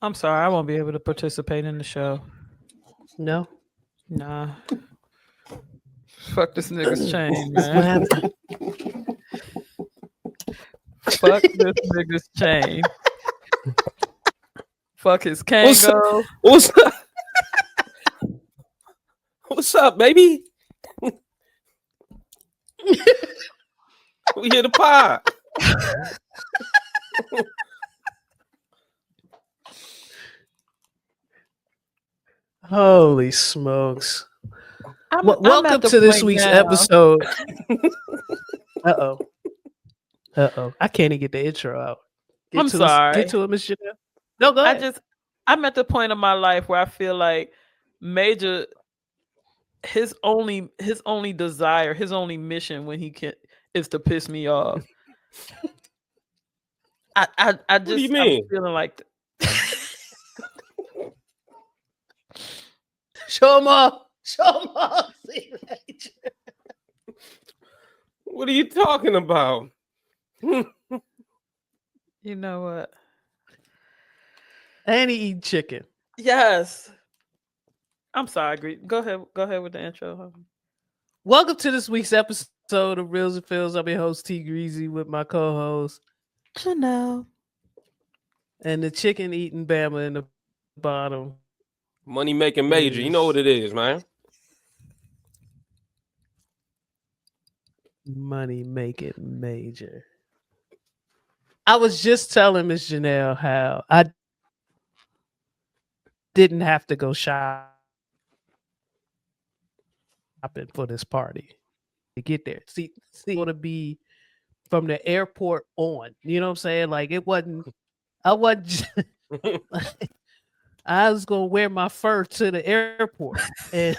I'm sorry, I won't be able to participate in the show. No. Nah. Fuck this nigga's chain, What man. happened? Fuck this nigga's chain. Fuck his What's up? Kango. What's up? What's up, baby? We hear the pod. Holy smokes. I'm Welcome at the to this point week's now. episode. Uh-oh. I can't even get the intro out. I'm sorry. Get to it, Miss Janelle. No, go ahead. I'm at the point in my life where I feel like Major, his only desire, his only mission when he can is to piss me off. I just What do you mean? I'm feeling like Show him off. Show him off. What are you talking about? you know what? And he eat chicken. Yes. I'm sorry, go ahead with the intro. Welcome to this week's episode of Reals and Feels. I'm your host T Greasy with my co-host Janelle. And the chicken eating Bama in the bottom. Money making major. You know what it is, man. Money making major. I was just telling Miss Janelle how I didn't have to go shopping for this party to get there. See, going to be from the airport on. You know what I'm saying? Like it wasn't. I wasn't. I was gonna wear my fur to the airport and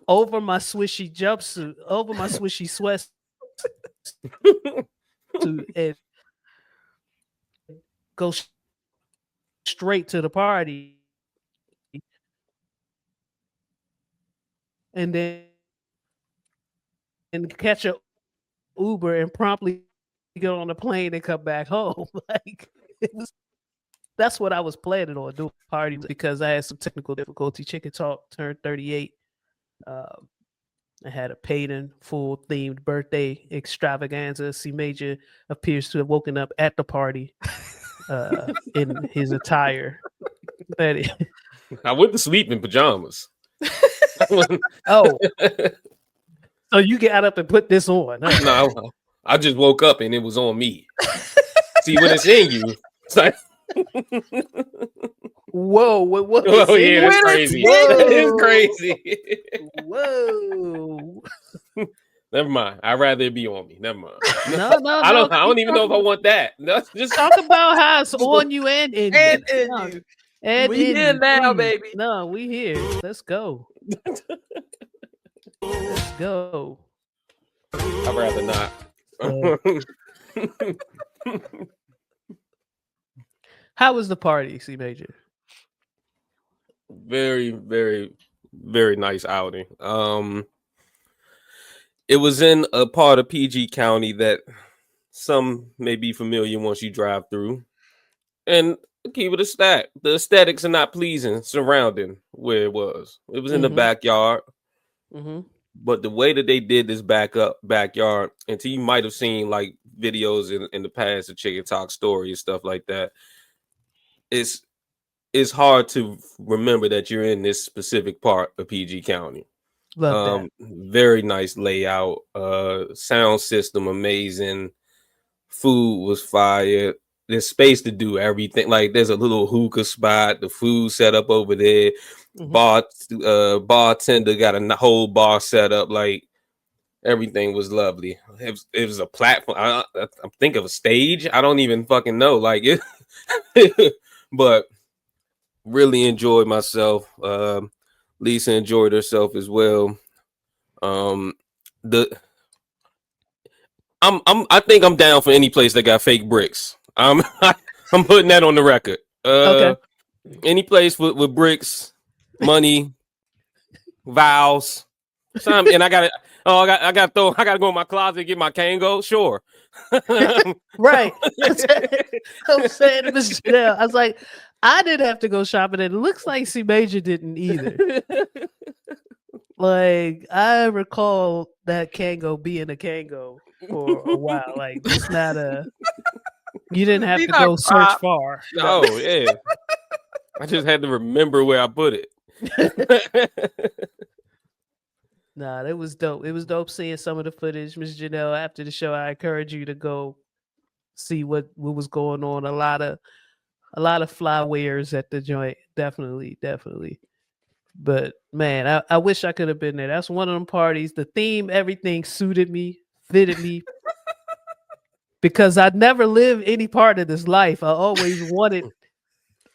over my swishy jumpsuit, over my swishy sweat, and go straight to the party, and then catch a Uber and promptly get on a plane and come back home. Like that's what I was planning on doing party because I had some technical difficulty. Chicken Talk turned 38. I had a paid in full themed birthday extravaganza. C Major appears to have woken up at the party in his attire. I went to sleep in pajamas. Oh, so you got up and put this on? Huh? No, I just woke up and it was on me. See, when it's in you, it's like, whoa, what? Oh yeah, that's crazy. It's crazy. Whoa. Never mind. I'd rather it be on me. Never mind. No. I don't even know if I want that. No, just talk about how it's on you and in you. And we here now, baby. No, we here. Let's go. Let's go. I'd rather not. How was the party, C Major? Very, very, very nice outing. It was in a part of PG County that some may be familiar once you drive through. And keep it a stack. The aesthetics are not pleasing surrounding where it was. It was in the backyard. Mm-hmm. But the way that they did this backyard, and you might have seen like videos in the past of Chicken Talk story and stuff like that. It's hard to remember that you're in this specific part of PG County. Love that. Very nice layout. Sound system amazing. Food was fire. There's space to do everything. Like there's a little hookah spot. The food set up over there. Mm-hmm. Bartender got a whole bar set up. Like everything was lovely. It was a platform. I think of a stage. I don't even fucking know. Like it, but really enjoyed myself. Lisa enjoyed herself as well. I think I'm down for any place that got fake bricks. I'm putting that on the record. Okay. Any place with bricks, money, vows, and I gotta go in my closet and get my Kango. Sure. Right. I'm saying to Mr. Janelle, I was like, I didn't have to go shopping, and it looks like C Major didn't either. Like, I recall that Kango being a Kango for a while. Like, it's not a. You didn't have Be to like go search Pop. far. Oh yeah, I just had to remember where I put it. Nah, it was dope. It was dope seeing some of the footage, Miss Janelle. After the show, I encourage you to go see what was going on. A lot of fly wares at the joint. Definitely. But man, I wish I could have been there. That's one of them parties. The theme, everything suited me, fitted me. Because I never lived any part of this life. I always wanted,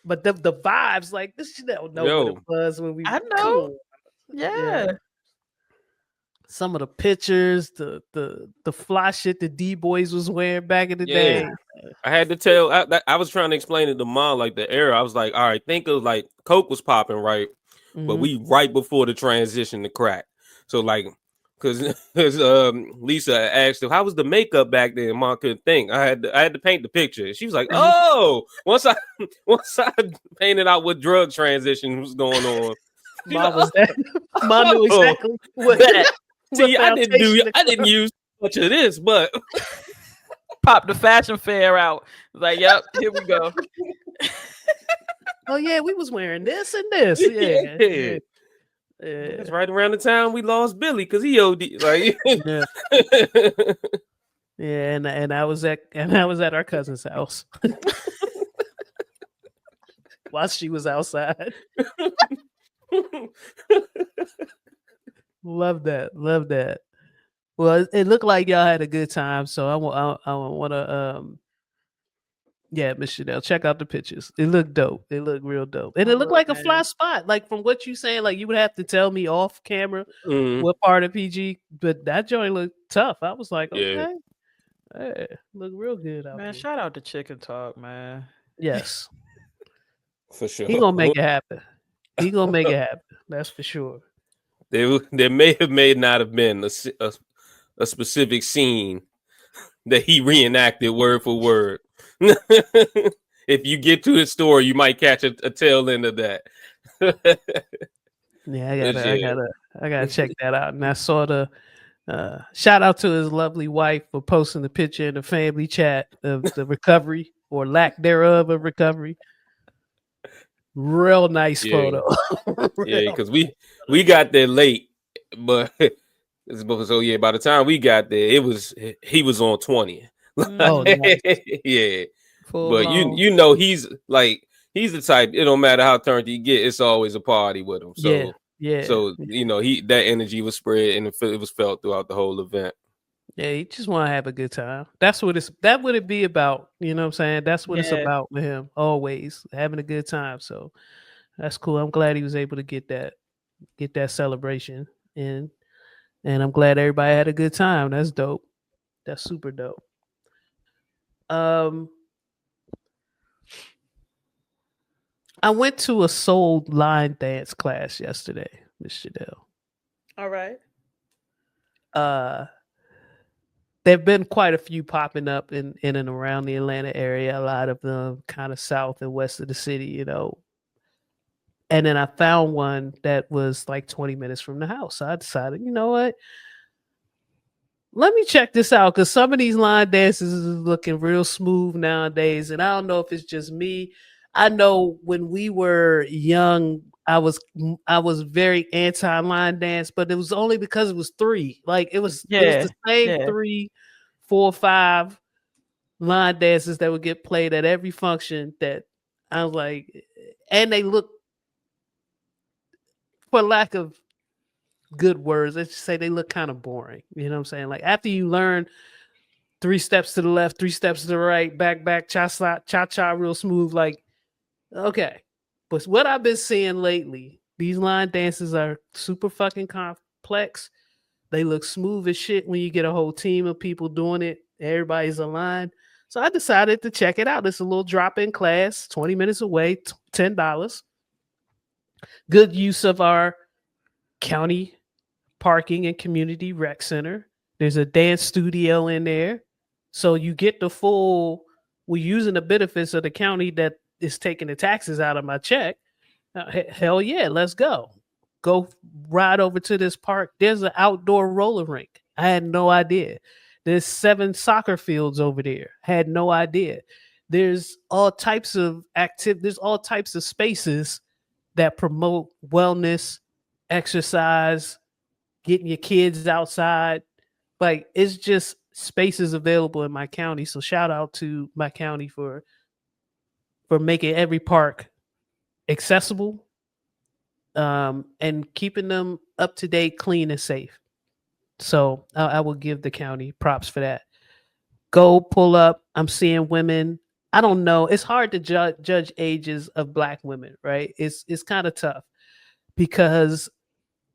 but the vibes, like this, you don't know what it was when we. I Come know. on. Yeah. Some of the pictures, the fly shit the D boys was wearing back in the day. I had to tell. I was trying to explain it to Mom, like the era. I was like, all right, think of like Coke was popping, right? But we right before the transition to crack. So like, because Lisa asked her, how was the makeup back then? Mom couldn't think. I had to paint the picture. She was like, oh, once I painted out what drug transition was going on. Mom was that. Mom knew exactly what that. See, I didn't use much of this, but pop the fashion fair out. Like, yep, here we go. Oh yeah, we was wearing this and this. Yeah. It's right around the time we lost Billy because he OD. Like, yeah, and I was at our cousin's house while she was outside. Love that. Well, it looked like y'all had a good time, so I want to yeah, Miss Chanel, check out the pictures. It looked dope. It looked real dope, and it looked like a fly spot. Like from what you saying, like you would have to tell me off camera what part of PG, but that joint looked tough. I was like, okay, hey, look real good out Man, there. shout out to Chicken Talk, man. Yes, for sure. he gonna make it happen. He gonna make it happen. That's for sure. There may not have been a specific scene that he reenacted word for word. If you get to his story, you might catch a tail end of that. Yeah, I gotta check that out. And I saw the shout out to his lovely wife for posting the picture in the family chat of the recovery or lack thereof of recovery. Real nice photo. Yeah, because we got there late, but so yeah, by the time we got there, he was on 20. Oh, nice. Yeah. Full but blown. you know he's the type, it don't matter how turned he get, it's always a party with him. So so you know that energy was spread and it was felt throughout the whole event. Yeah, you just want to have a good time. That's what it be about. You know what I'm saying? That's what it's about with him. Always having a good time. So that's cool. I'm glad he was able to get that celebration in. And I'm glad everybody had a good time. That's dope. That's super dope. I went to a soul line dance class yesterday, Miss Chanel. All right. There've been quite a few popping up in and around the Atlanta area. A lot of them kind of south and west of the city, you know. And then I found one that was like 20 minutes from the house. So I decided, you know what? Let me check this out because some of these line dances is looking real smooth nowadays. And I don't know if it's just me. I know when we were young, I was very anti line dance, but it was only because it was 3. Like it was the same 3, 4, 5 line dances that would get played at every function that I was like, and they look, for lack of good words, let's just say they look kind of boring. You know what I'm saying? Like after you learn 3 steps to the left, 3 steps to the right, back, cha-cha, real smooth, like, okay. But what I've been seeing lately, these line dances are super fucking complex. They look smooth as shit when you get a whole team of people doing it. Everybody's aligned. So I decided to check it out. It's a little drop-in class, 20 minutes away, $10. Good use of our county parking and community rec center. There's a dance studio in there. So you get the full, we're using the benefits of the county that is taking the taxes out of my check, hell yeah, let's go. Go ride over to this park. There's an outdoor roller rink. I had no idea. There's 7 soccer fields over there. Had no idea. There's all types of there's all types of spaces that promote wellness, exercise, getting your kids outside. Like, it's just spaces available in my county. So shout out to my county for making every park accessible, and keeping them up to date, clean, and safe. So I will give the county props for that. Go pull up. I'm seeing women. I don't know. It's hard to judge ages of Black women, right? It's kind of tough because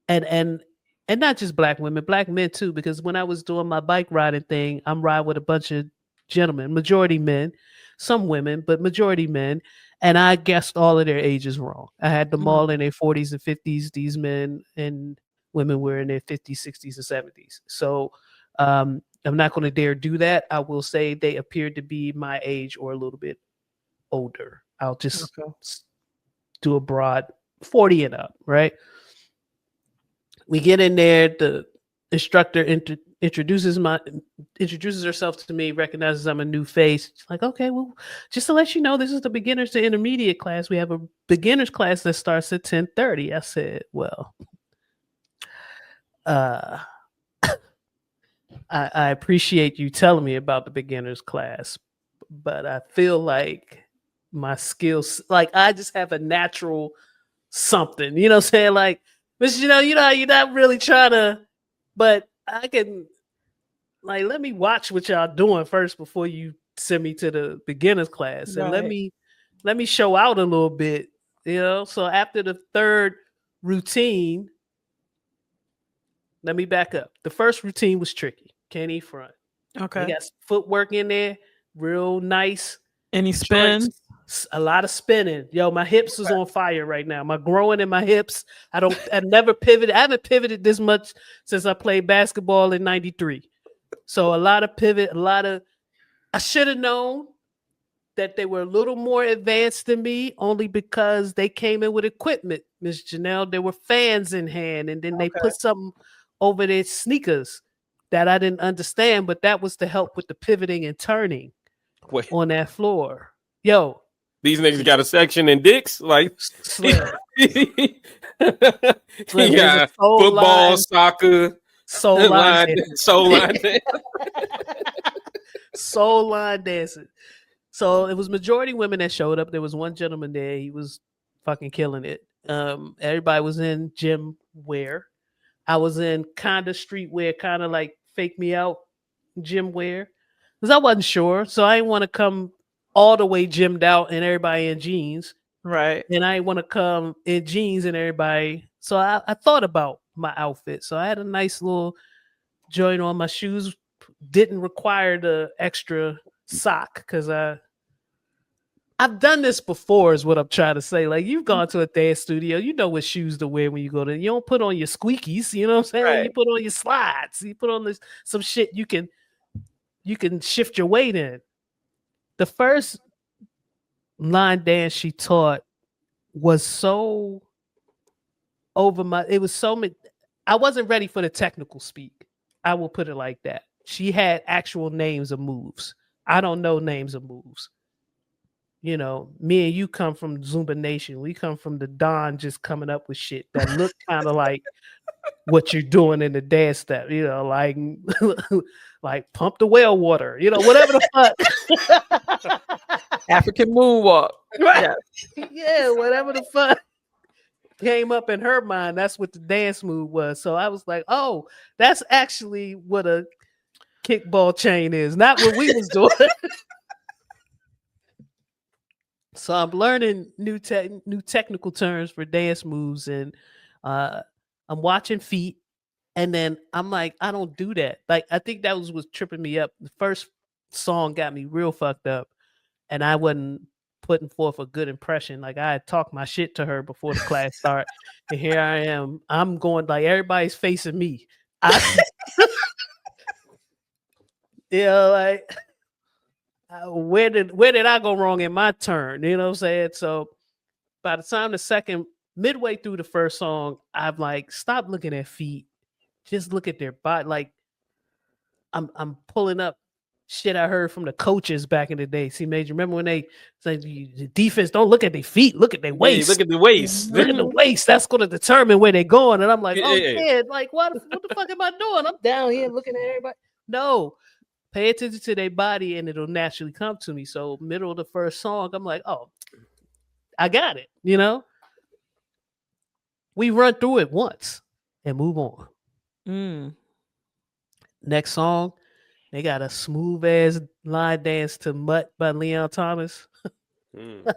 and not just Black women, Black men too. Because when I was doing my bike riding thing, I'm riding with a bunch of gentlemen, majority men, some women, but majority men. And I guessed all of their ages wrong. I had them all in their 40s and 50s. These men and women were in their 50s, 60s, and 70s. So I'm not going to dare do that. I will say they appeared to be my age or a little bit older. I'll just do a broad 40 and up, right? We get in there. The instructor introduces herself to me, recognizes I'm a new face. She's like, okay, well, just to let you know, this is the beginners to intermediate class. We have a beginners class that starts at 10:30. I said, well, I appreciate you telling me about the beginners class, but I feel like my skills, like I just have a natural something, you know what I'm saying? Like, but you know, you're not really trying to, but I can, like, let me watch what y'all doing first before you send me to the beginners class, and let me show out a little bit, you know? So after the third routine, let me back up. The first routine was tricky. Can't eat front. Okay. We got footwork in there, real nice. Any spins? A lot of spinning. Yo, my hips is on fire right now. My growing in my hips. I never pivoted. I haven't pivoted this much since I played basketball in '93. So a lot of pivot, I should have known that they were a little more advanced than me only because they came in with equipment, Miss Janelle. There were fans in hand, and then they put something over their sneakers that I didn't understand, but that was to help with the pivoting and turning on that floor. Yo. These niggas got a section in dicks? Like, Slim. Yeah, football, soccer, soul line dancing. Soul line dancing. So it was majority women that showed up. There was one gentleman there. He was fucking killing it. Everybody was in gym wear. I was in kind of street wear, kind of like fake me out gym wear, because I wasn't sure. So I didn't want to come all the way gymmed out and everybody in jeans. Right. And I didn't want to come in jeans and everybody. So I thought about my outfit. So I had a nice little joint on. My shoes didn't require the extra sock because I've done this before is what I'm trying to say. Like, you've gone to a dance studio, you know what shoes to wear when you go to, you don't put on your squeakies, you know what I'm saying? Right. You put on your slides, you put on some shit you can shift your weight in. The first line dance she taught was so I wasn't ready for the technical speak. I will put it like that. She had actual names of moves. I don't know names of moves. You know, me and you come from Zumba Nation. We come from the Don just coming up with shit that look kind of like what you're doing in the dance step, you know, like like pump the well water, you know, whatever the fuck. African moonwalk. Right. Yeah, whatever the fuck came up in her mind, that's what the dance move was. So I was like, oh, that's actually what a kickball chain is, not what we was doing. So I'm learning new technical terms for dance moves, and I'm watching feet, and then I'm like, I don't do that. Like, I think that was tripping me up. The first song got me real fucked up, and I wasn't putting forth a good impression. Like, I had talked my shit to her before the class started, and here I am. I'm going, like, everybody's facing me. You know, like, where did I go wrong in my turn? You know what I'm saying? So by the time midway through the first song, I'm like, stop looking at feet. Just look at their body. Like I'm pulling up shit I heard from the coaches back in the day. See, Major, remember when they said the defense don't look at their feet, look at their waist. Look at the waist. Look at the waist. That's going to determine where they're going. And I'm like, oh Yeah. man, like what the fuck am I doing? I'm down here looking at everybody. No, pay attention to their body and it'll naturally come to me. So middle of the first song, I'm like, oh, I got it. You know, we run through it once and move on. Next song, they got a smooth ass line dance to Mutt by Leon Thomas. I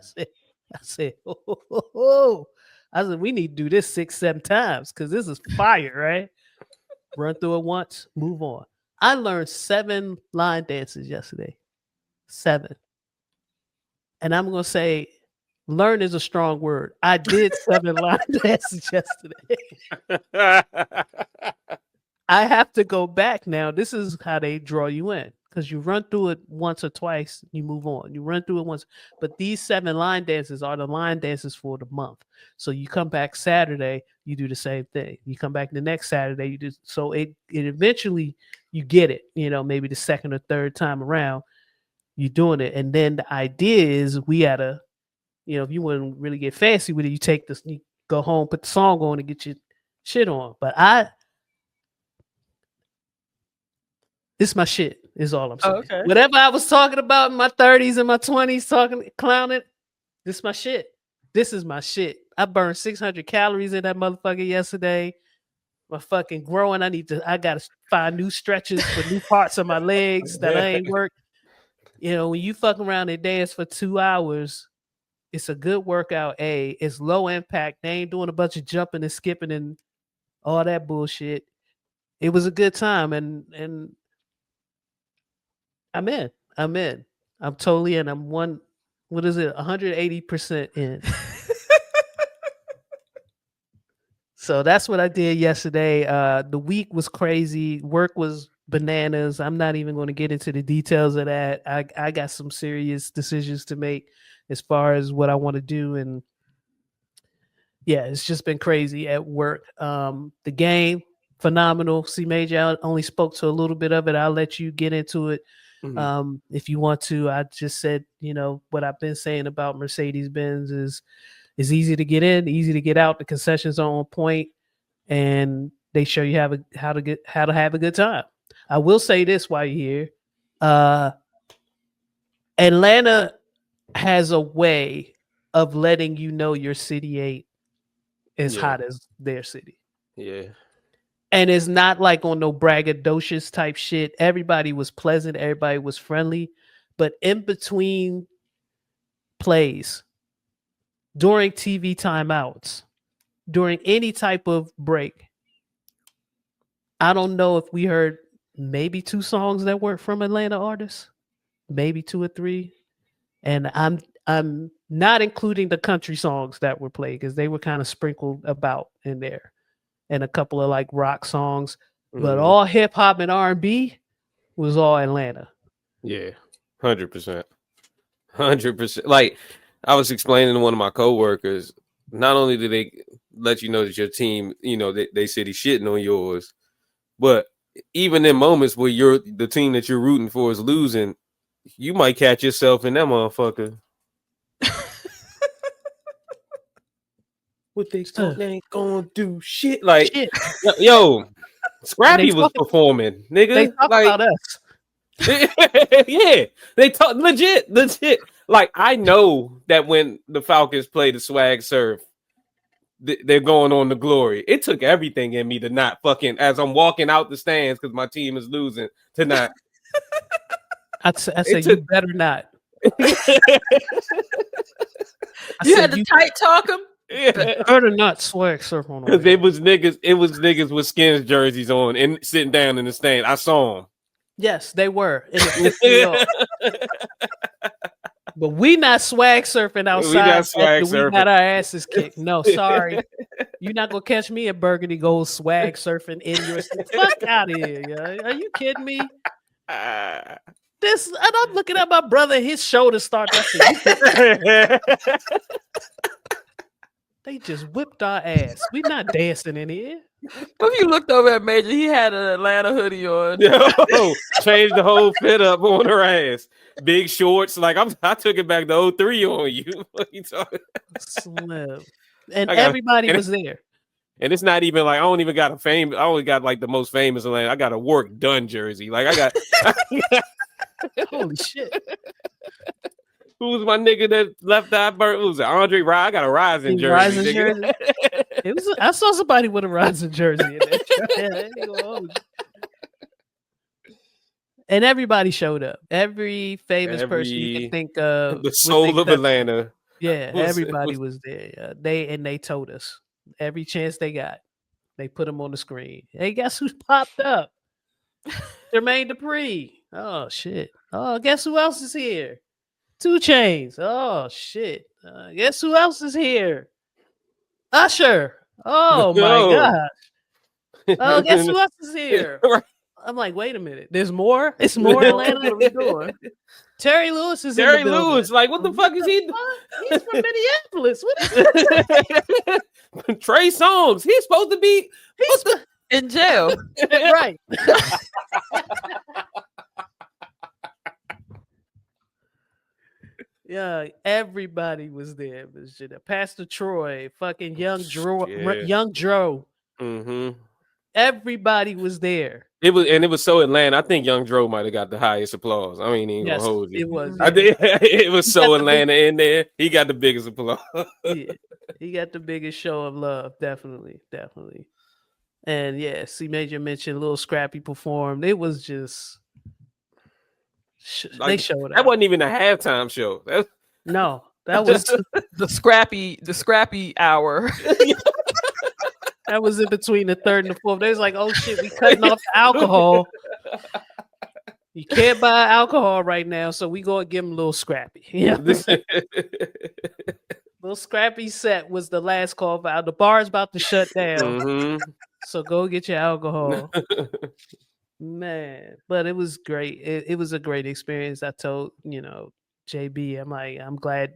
said, oh. I said, we need to do this 6-7 times because this is fire, right? Run through it once, move on. I learned 7 line dances yesterday. 7. And I'm going to say, learn is a strong word. I did 7 line dances yesterday. I have to go back now. This is how they draw you in because you run through it once or twice, you move on. You run through it once, but these 7 line dances are the line dances for the month. So you come back Saturday, you do the same thing. You come back the next Saturday, you do. So it eventually you get it. You know, maybe the second or third time around, you're doing it. And then the idea is we had a, you know, if you want to really get fancy with it, you take this, you go home, put the song on, and get your shit on. But this is my shit, is all I'm saying. Okay. Whatever I was talking about in my 30s and my 20s, clowning, this is my shit. This is my shit. I burned 600 calories in that motherfucker yesterday. My fucking growing. I got to find new stretches for new parts of my legs that I ain't worked. You know, when you fuck around and dance for 2 hours, it's a good workout. It's low impact. They ain't doing a bunch of jumping and skipping and all that bullshit. It was a good time, and I'm in. I'm totally in. I'm 180% in. So that's what I did yesterday. The week was crazy. Work was bananas. I'm not even going to get into the details of that. I got some serious decisions to make as far as what I want to do. And yeah, it's just been crazy at work. The game, phenomenal. C Major, I only spoke to a little bit of it. I'll let you get into it. If you want to. I just said, you know, what I've been saying about Mercedes-Benz is easy to get in, easy to get out. The concessions are on point, and they show you how to have a good time. I will say this while you're here. Atlanta has a way of letting you know your city ain't as hot as their city. Yeah. And it's not like on no braggadocious type shit. Everybody was pleasant. Everybody was friendly. But in between plays, during TV timeouts, during any type of break, I don't know if we heard maybe 2 songs that weren't from Atlanta artists, maybe 2 or 3. And I'm not including the country songs that were played because they were kind of sprinkled about in there. And a couple of like rock songs, but all hip hop and R&B was all Atlanta. Yeah, 100%, 100%. Like I was explaining to one of my coworkers, not only do they let you know that your team, you know, they city shitting on yours, but even in moments where the team that you're rooting for is losing, you might catch yourself in that motherfucker. What they talk, they ain't gonna do shit. Like, yo, Scrappy was performing, nigga. They talk like, about us. Yeah, they talk legit. Like, I know that when the Falcons play the swag surf, they're going on the glory. It took everything in me to not fucking, as I'm walking out the stands because my team is losing, to not. I said, you better not. You had to tight talk them. Yeah. Better not swag surf on because it was niggas with Skins jerseys on and sitting down in the stand. I saw them. Yes, they were. But we not swag surfing outside. We got our asses kicked. No, sorry. You're not gonna catch me at Burgundy Gold swag surfing in your city. Fuck out of here, yo. Are you kidding me? this, and I'm looking at my brother, his shoulders start. That they just whipped our ass. We not dancing in here. If you looked over at Major, he had an Atlanta hoodie on. Yo, changed the whole fit up on her ass. Big shorts. Like I took it back to 03 on you. What you talking? Slim. And I got- everybody was there. And it's not even like I don't even got a fame. I only got like the most famous Atlanta. I got a work done jersey. Like I got. Holy shit. Who was my nigga that left that bird? Who was it? Andre Rye. I got a Rising jersey. Rising nigga. jersey. It was. I saw somebody with a Rising jersey in there. And everybody showed up. Every famous person you can think of. The soul of Atlanta. Yeah, everybody was there. They told us every chance they got. They put them on the screen. Hey, guess who's popped up? Jermaine Dupri. Oh shit. Oh, guess who else is here? 2 Chainz. Oh shit. Guess who else is here? Usher. Oh my gosh. Oh, guess who else is here? I'm like, wait a minute. There's more? It's more Atlanta than we're doing. Terry Lewis is Terry in the building. Lewis, like, what the fuck is he doing? He's from Minneapolis. What is Trey Songz. He's supposed to be in jail. Right. Yeah, everybody was there. Pastor Troy, fucking Young Dro. Mm-hmm. Everybody was there. It was so Atlanta. I think Young Dro might have got the highest applause. I mean, he ain't gonna hold you. It was. I think it was so Atlanta in there. He got the biggest applause. Yeah, he got the biggest show of love, definitely. And yeah, C Major mentioned Lil Scrappy performed. It was just they showed up. That wasn't even a halftime show. No, that was the scrappy hour. That was in between the third and the fourth. They was like, oh shit, we cutting off the alcohol. You can't buy alcohol right now, so we gonna give him a little Scrappy. Yeah. Little Scrappy set was the last call for out. The bar's about to shut down. Mm-hmm. So go get your alcohol. Man. But it was great. It was a great experience. I told, JB, I'm glad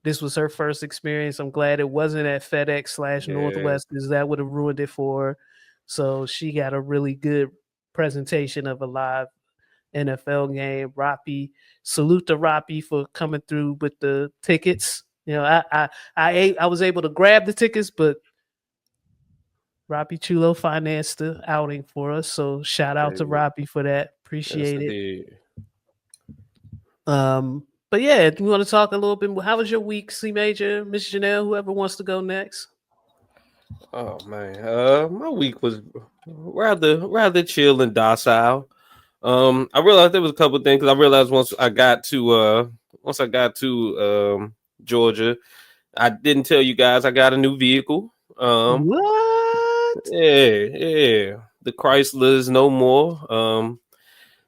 this was her first experience. I'm glad it wasn't at FedEx / Northwest because that would have ruined it for her. So she got a really good presentation of a live NFL game. Rapi, salute to Rapi for coming through with the tickets. I was able to grab the tickets, but Rapi Chulo financed the outing for us. So shout out to Rapi for that. Appreciate it. But yeah, we want to talk a little bit. How was your week, C Major, Miss Janelle, whoever wants to go next? Oh man, my week was rather chill and docile. I realized there was a couple of things because I realized once I got to Georgia, I didn't tell you guys I got a new vehicle. What? Yeah. The Chrysler is no more.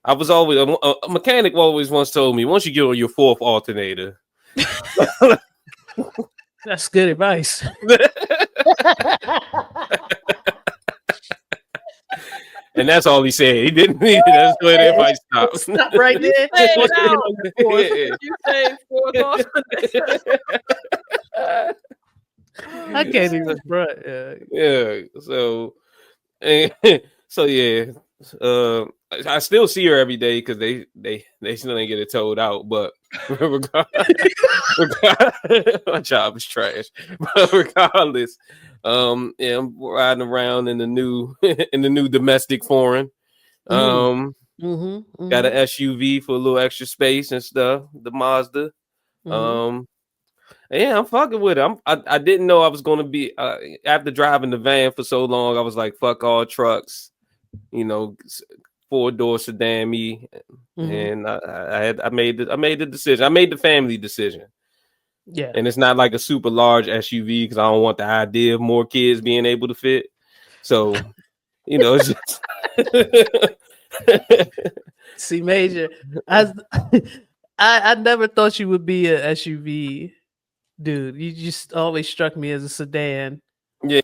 I was always a mechanic. Always once told me once you get on your 4th alternator. That's good advice. And that's all he said. He didn't need it. That's where everybody stopped. Stop right there. You say 4th alternator. I can't even front. Yeah. So yeah. I still see her every day because they still ain't get it towed out. But my job is trash. But regardless, I'm riding around in the new domestic foreign. Got an SUV for a little extra space and stuff. The Mazda. Yeah, I'm fucking with it. I didn't know I was gonna be after driving the van for so long. I was like, fuck all trucks, 4-door sedan me, and I made the decision. I made the family decision. Yeah, and it's not like a super large SUV because I don't want the idea of more kids being able to fit. So, it's just C Major. I never thought you would be a SUV dude. You just always struck me as a sedan. Yeah.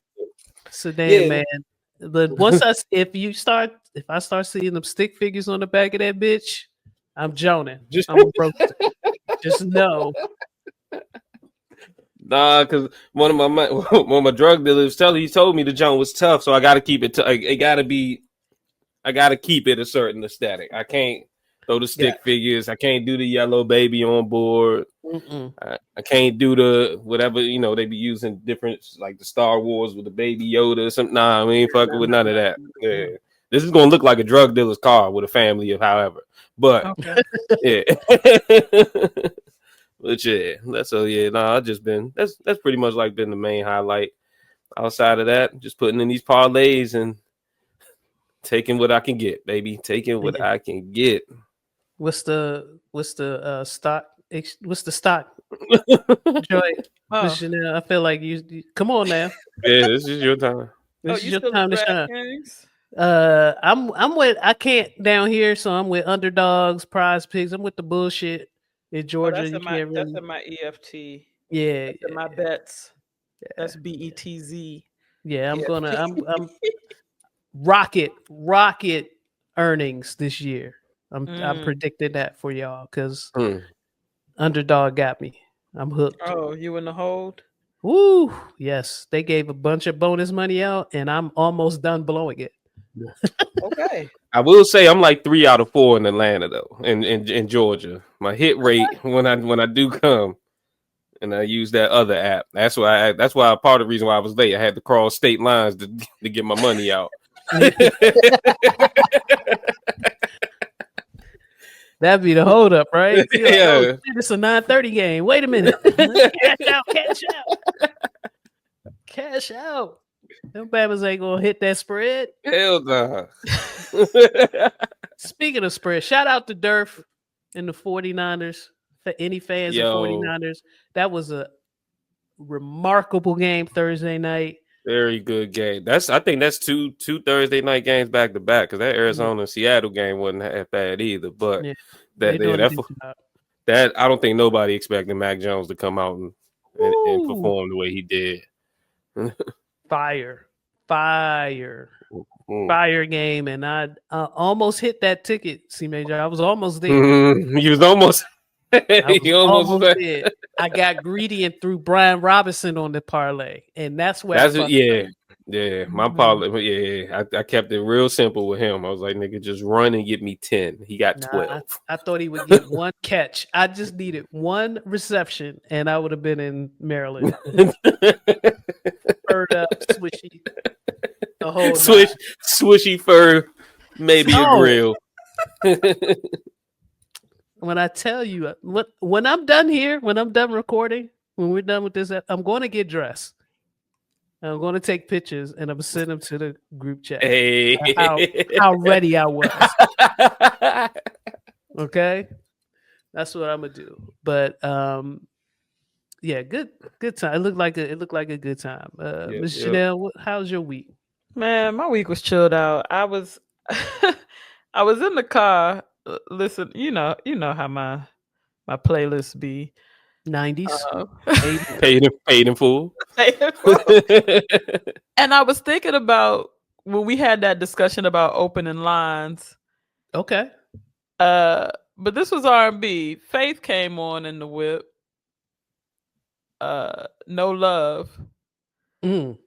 Sedan man. But once if I start seeing them stick figures on the back of that bitch, I'm joning. I'm a roaster. Just know. Nah, because one of my drug dealers he told me the joint was tough, so I got to keep it. It got to be. I got to keep it a certain aesthetic. I can't throw the stick figures. I can't do the yellow baby on board. I can't do the whatever they be using different like the Star Wars with the baby Yoda or something. Nah, we ain't fucking with none of that. Yeah. This is gonna look like a drug dealer's car with a family of however. But yeah. But yeah, I just been that's pretty much like been the main highlight. Outside of that, just putting in these parlays and taking what I can get, baby. Taking what I can get. What's the stock? What's the stock? Joy. Chanel, I feel like you come on now. Yeah, this is your time. This is your time to shine. I'm with I can't down here, so I'm with underdogs, prize pigs. I'm with the bullshit in Georgia. That's in my EFT. Yeah, that's in my bets. Yeah. That's BETZ. Yeah, I'm rocket earnings this year. I'm predicting that for y'all because underdog got me. I'm hooked. Oh, you in the hold? Woo! Yes, they gave a bunch of bonus money out, and I'm almost done blowing it. Okay. I will say I'm like 3 out of 4 in Atlanta though, in Georgia. My hit rate when I do come, and I use that other app. That's why part of the reason why I was late. I had to cross state lines to get my money out. That'd be the hold up, right? Yeah. Like, oh, it's a 9:30 game. Wait a minute. Cash out. Them Babbas ain't gonna hit that spread. Hell no. Speaking of spread, shout out to Durf and the 49ers. For any fans of 49ers, that was a remarkable game Thursday night. Very good game. I think that's two Thursday night games back to back because that Arizona Seattle game wasn't that bad either. But that I don't think nobody expected Mac Jones to come out and perform the way he did. Fire game, and I almost hit that ticket. C Major, I was almost there. He was almost. He almost did. I got greedy and threw Brian Robinson on the parlay, and that's where my parlay. Yeah, I kept it real simple with him. I was like, nigga, just run and get me 10. He got 12. I thought he would get one catch. I just needed one reception, and I would have been in Maryland. Furred up, swishy, the whole swishy fur, maybe a grill. When I tell you when I'm done here, when I'm done recording, when we're done with this, I'm going to get dressed. I'm going to take pictures and I'm sending them to the group chat. Hey, how ready I was. Okay, that's what I'm gonna do. But yeah, good time. It looked like a good time. Ms. Chanel, how's your week? Man, my week was chilled out. I was I was in the car. Listen, you know how my playlist be 90s, paid in full. And I was thinking about when we had that discussion about opening lines. Okay. But this was R&B. Faith came on in the whip. No Love. And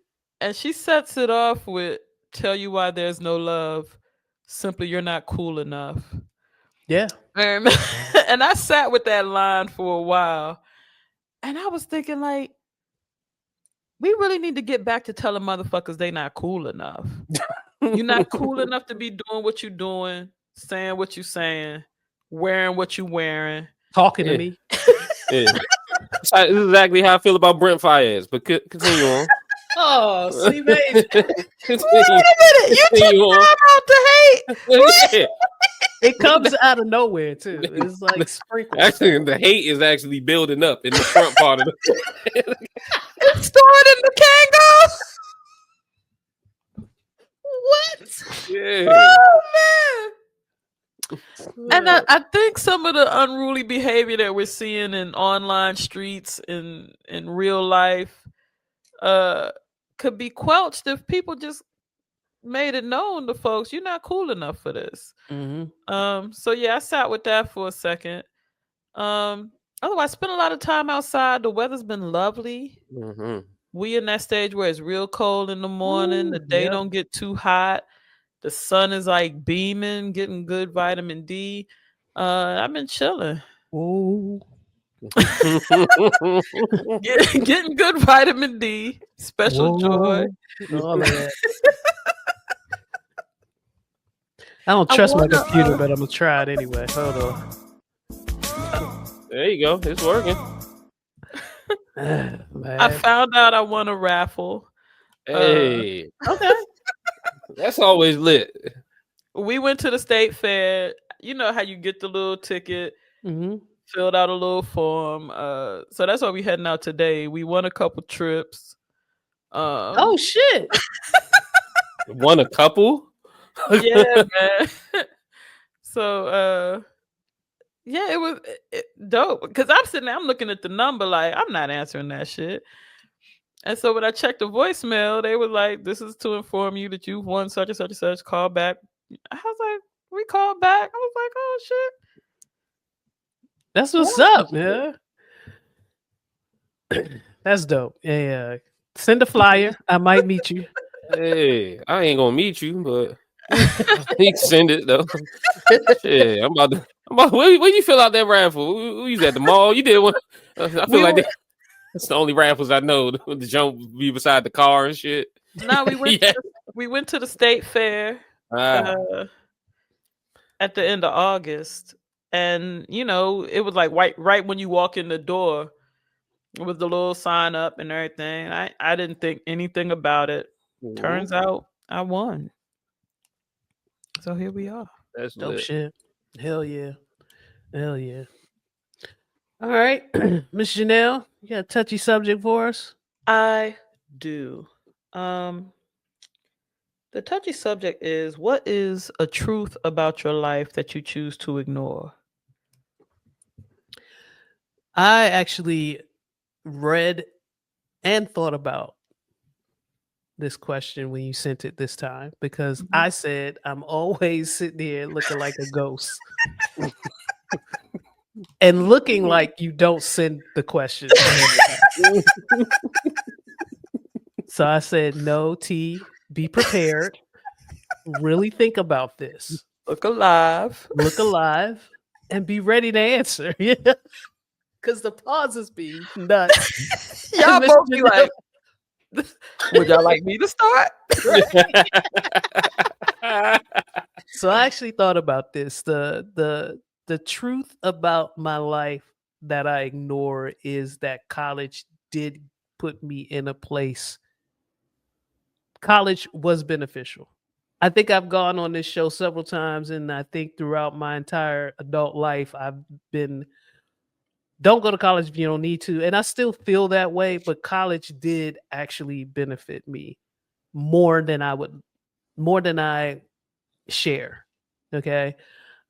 she sets it off with "Tell you why there's no love. Simply you're not cool enough." Yeah. And I sat with that line for a while. And I was thinking, like, we really need to get back to telling motherfuckers they not cool enough. You're not cool enough to be doing what you're doing, saying what you're saying, wearing what you're wearing. Talking to me. Yeah. This is exactly how I feel about Brent Fayez, but continue on. Oh, see, baby. Wait a minute. You took time out to hate. It comes out of nowhere, too. It's like sprinkles. Actually, the hate is actually building up in the front part of the It started in the Kangos. What? Yeah. Oh, man. And I think some of the unruly behavior that we're seeing in online streets, in real life, could be quelched if people just made it known to folks, you're not cool enough for this. Mm-hmm. So yeah, I sat with that for a second. Otherwise, spent a lot of time outside. The weather's been lovely. Mm-hmm. We in that stage where it's real cold in the morning. The day Yep. don't get too hot. The sun is like beaming, getting good vitamin D. I've been chilling, Oh, getting good vitamin D. Special joy. whoa, all of that. I don't I trust my wanna, computer, but I'm gonna try it anyway. Hold on. There you go. It's working. I Man. found out I won a raffle. Hey, Okay. that's always lit. We went to the state fair. You know how you get the little ticket, Mm-hmm. filled out a little form. So that's why we heading out today. We won a couple trips. Oh shit! Won a couple. Yeah, man. So yeah, it was dope because I'm sitting there, I'm looking at the number like I'm not answering that shit. And so when I checked the voicemail, they were like, "This is to inform you that you've won such and such and such. Call back." I was like, "We called back." I was like, "Oh shit." That's what's up, man. That's dope. Yeah. Send a flyer. I might meet you. Hey, I ain't gonna meet you, but he send it though. Shit, I'm about to. Where you fill out that raffle? We was at the mall. You did one. I feel We like were- that's the only raffles I know. The jump be beside the car and shit. No, we went. Yeah. We went to the state fair Ah, at the end of August, and you know it was like right when you walk in the door with the little sign up and everything. I didn't think anything about it. Turns out I won. So here we are. that's Dope lit. shit. Hell yeah. Hell yeah. All right. Miss Janelle, you got a touchy subject for us? I do. The touchy subject is, what is a truth about your life that you choose to ignore? I actually read and thought about this question when you sent it this time because I said I'm always sitting here looking like a ghost and looking like you don't send the question. So I said, no, T, be prepared. Really think about this. Look alive. Look alive and be ready to answer. Yeah. Because the pauses be nuts. Y'all Miss both be Janelle- like, would y'all like me to start? So I actually thought about this. The truth about my life that I ignore is that college did put me in a place. College was beneficial. I think I've gone on this show several times, and I think throughout my entire adult life, I've been don't go to college if you don't need to. And I still feel that way, but college did actually benefit me more than I share. Okay.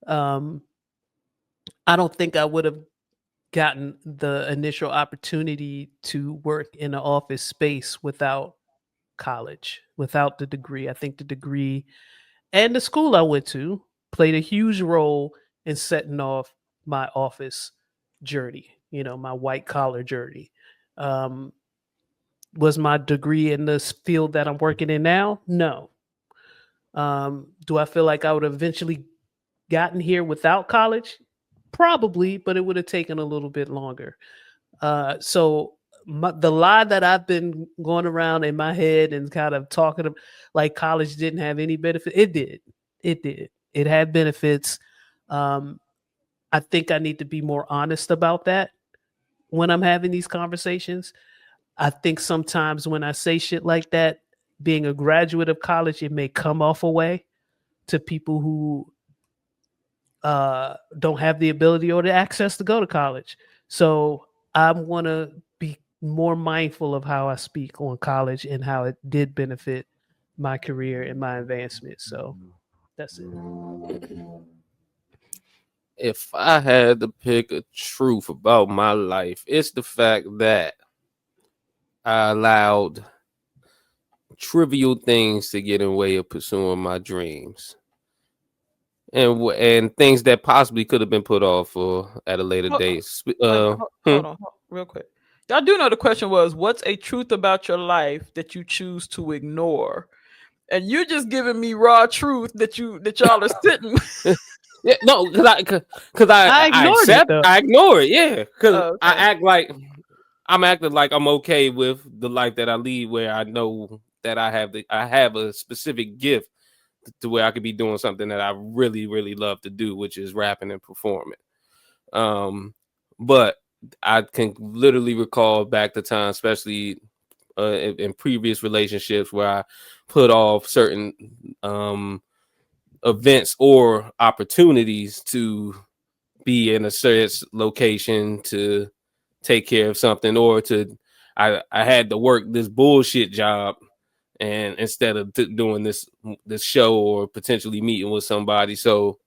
I don't think I would have gotten the initial opportunity to work in an office space without college, without the degree. I think the degree and the school I went to played a huge role in setting off my office journey, my white collar journey. Was my degree in this field that I'm working in now? No. Do I feel like I would have eventually gotten here without college? Probably, but it would have taken a little bit longer. So the lie that I've been going around in my head and kind of talking like college didn't have any benefit. It did. It did. It had benefits. I think I need to be more honest about that when I'm having these conversations. I think sometimes when I say shit like that, being a graduate of college, it may come off a way to people who don't have the ability or the access to go to college. So I want to be more mindful of how I speak on college and how it did benefit my career and my advancement. So that's it. If I had to pick a truth about my life, it's the fact that I allowed trivial things to get in the way of pursuing my dreams, and things that possibly could have been put off for at a later Hold, date. hold on, real quick. Y'all do know the question was, what's a truth about your life that you choose to ignore? And you're just giving me raw truth that y'all are sitting with. Yeah, no, because I ignored it, though. I ignore it. Yeah, because Oh, okay. I act like I'm acting like I'm okay with the life that I lead, where I know that I have a specific gift to where I could be doing something that I really, really love to do, which is rapping and performing. But I can literally recall back the time, especially in previous relationships, where I put off certain events or opportunities to be in a certain location to take care of something, or I had to work this bullshit job, and instead of doing this show or potentially meeting with somebody. So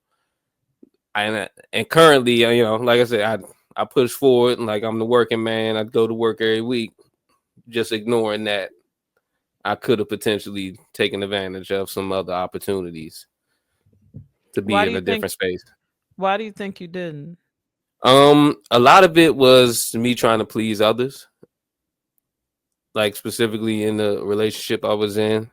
and currently, like I said, I push forward, and like I'm the working man. I go to work every week, just ignoring that I could have potentially taken advantage of some other opportunities to be in a different space. Why do you think you didn't? A lot of it was me trying to please others. Like specifically in the relationship I was in.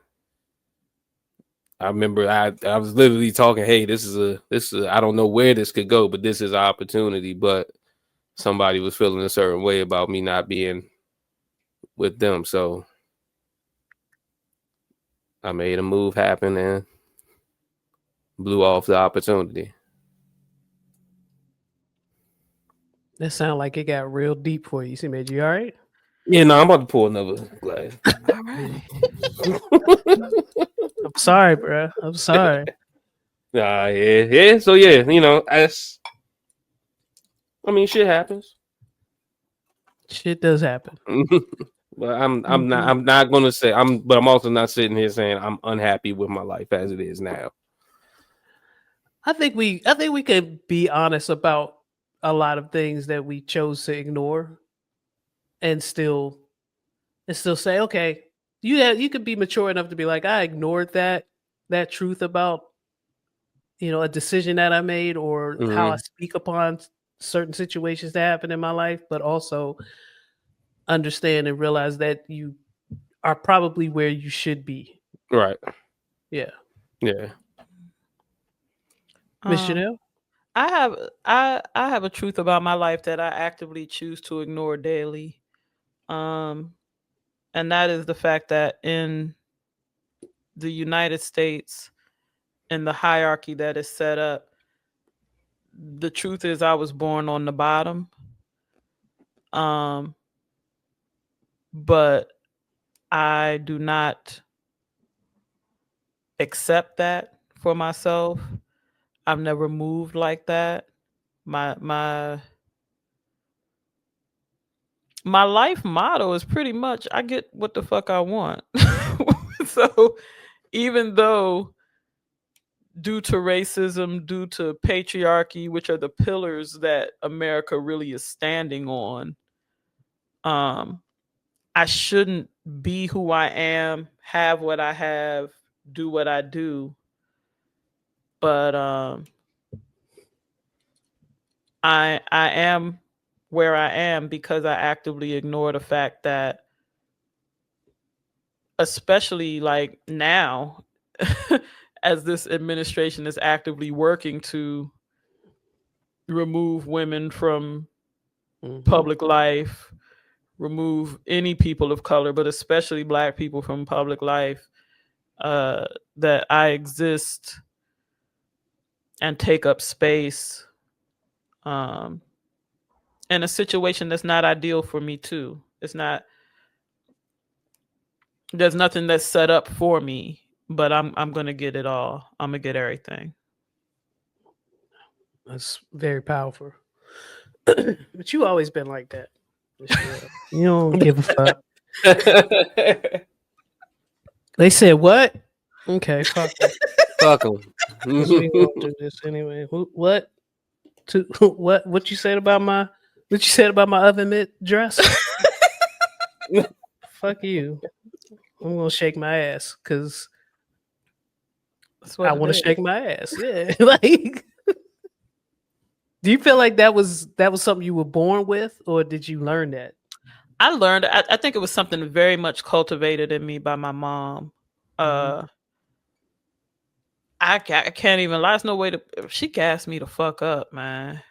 I remember I was literally talking, hey, this is I don't know where this could go, but this is an opportunity. But somebody was feeling a certain way about me not being with them. So I made a move happen and blew off the opportunity. That sounded like it got real deep for you. See, made you all right? Yeah, no, I'm about to pour another glass. All right. I'm sorry, bro. I'm sorry. Yeah. So yeah, shit happens. Shit does happen. But I'm not gonna say but I'm also not sitting here saying I'm unhappy with my life as it is now. I think we could be honest about a lot of things that we chose to ignore, and still say, okay, you could be mature enough to be like, I ignored that truth about a decision that I made, or how I speak upon certain situations that happen in my life, but also understand and realize that you are probably where you should be. Right. Yeah. Miss Chanel? I have a truth about my life that I actively choose to ignore daily. And that is the fact that in the United States, in the hierarchy that is set up, the truth is I was born on the bottom. But I do not accept that for myself. I've never moved like that. My life motto is pretty much I get what the fuck I want. So even though due to racism, due to patriarchy, which are the pillars that America really is standing on, I shouldn't be who I am, have what I have, do what I do. But I am where I am because I actively ignore the fact that, especially like now, as this administration is actively working to remove women from public life, remove any people of color, but especially Black people from public life, that I exist and take up space in a situation that's not ideal for me too. There's nothing that's set up for me, but I'm gonna get it all. I'm gonna get everything. That's very powerful. But you always been like that. You don't give a fuck. They said what? Okay, fuck them. Fuck them. We won't do this anyway. What? What you said about my oven mitt dress? Fuck you. I'm gonna shake my ass because That's what I it want to is. shake my ass. Yeah, like. Do you feel like that was something you were born with, or did you learn that? I learned. I think it was something very much cultivated in me by my mom. I can't even lie. There's no way to. She gassed me the fuck up, man.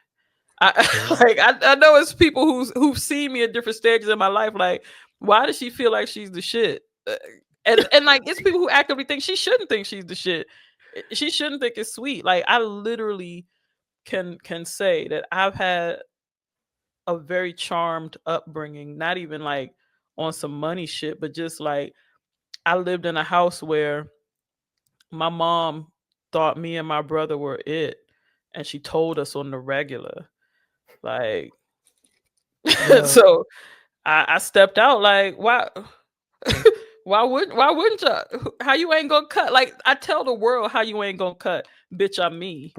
I know it's people who've seen me at different stages in my life. Like, why does she feel like she's the shit? And like, it's people who actively think she shouldn't think she's the shit. She shouldn't think it's sweet. Like, I literally can say that I've had a very charmed upbringing. Not even like on some money shit, but just like I lived in a house where my mom thought me and my brother were it, and she told us on the regular. Like, Yo, so I stepped out. Like, why? Why wouldn't you? How you ain't gonna cut? Like, I tell the world how you ain't gonna cut, bitch. I'm me.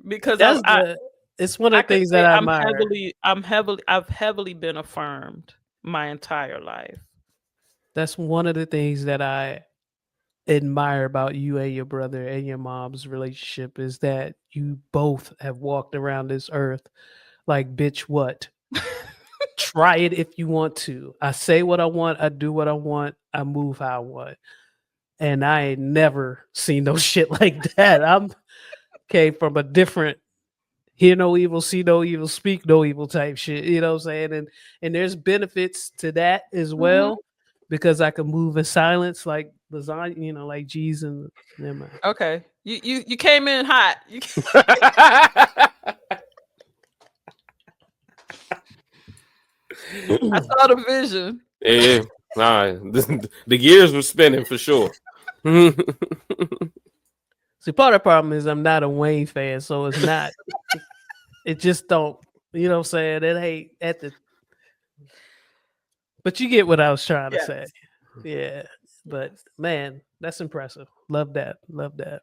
because that's it's one of the things that I admire. I've heavily been affirmed my entire life. That's one of the things that I admire about you and your brother and your mom's relationship is that you both have walked around this earth like, bitch, what? Try it if you want to. I say what I want. I do what I want. I move how I want. And I ain't never seen no shit like that. I'm came from a different hear no evil, see no evil, speak no evil type shit. You know what I'm saying? And there's benefits to that as well because I can move in silence like lasagna, you know, like G's and never mind. Okay, you came in hot. I saw the vision. Yeah, nah, the gears were spinning for sure. See, part of the problem is I'm not a Wayne fan, so it's not. It just don't. You know what I'm saying? It ain't at the. But you get what I was trying to say. Yeah, but man, that's impressive. Love that. Love that.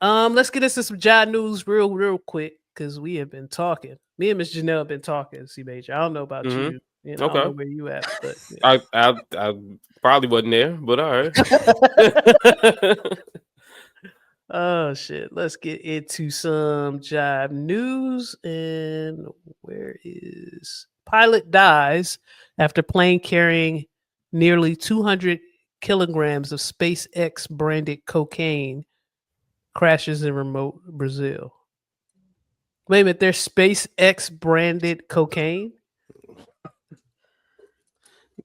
Let's get into some job news real quick because we have been talking. Me and Miss Janelle have been talking. C Major. I don't know about you. You know, I don't know where you at, but yeah. I probably wasn't there, but all right. Oh shit. Let's get into some job news. And where is pilot dies after plane carrying nearly 200 kilograms of SpaceX-branded cocaine crashes in remote Brazil. Wait a minute, there's SpaceX-branded cocaine?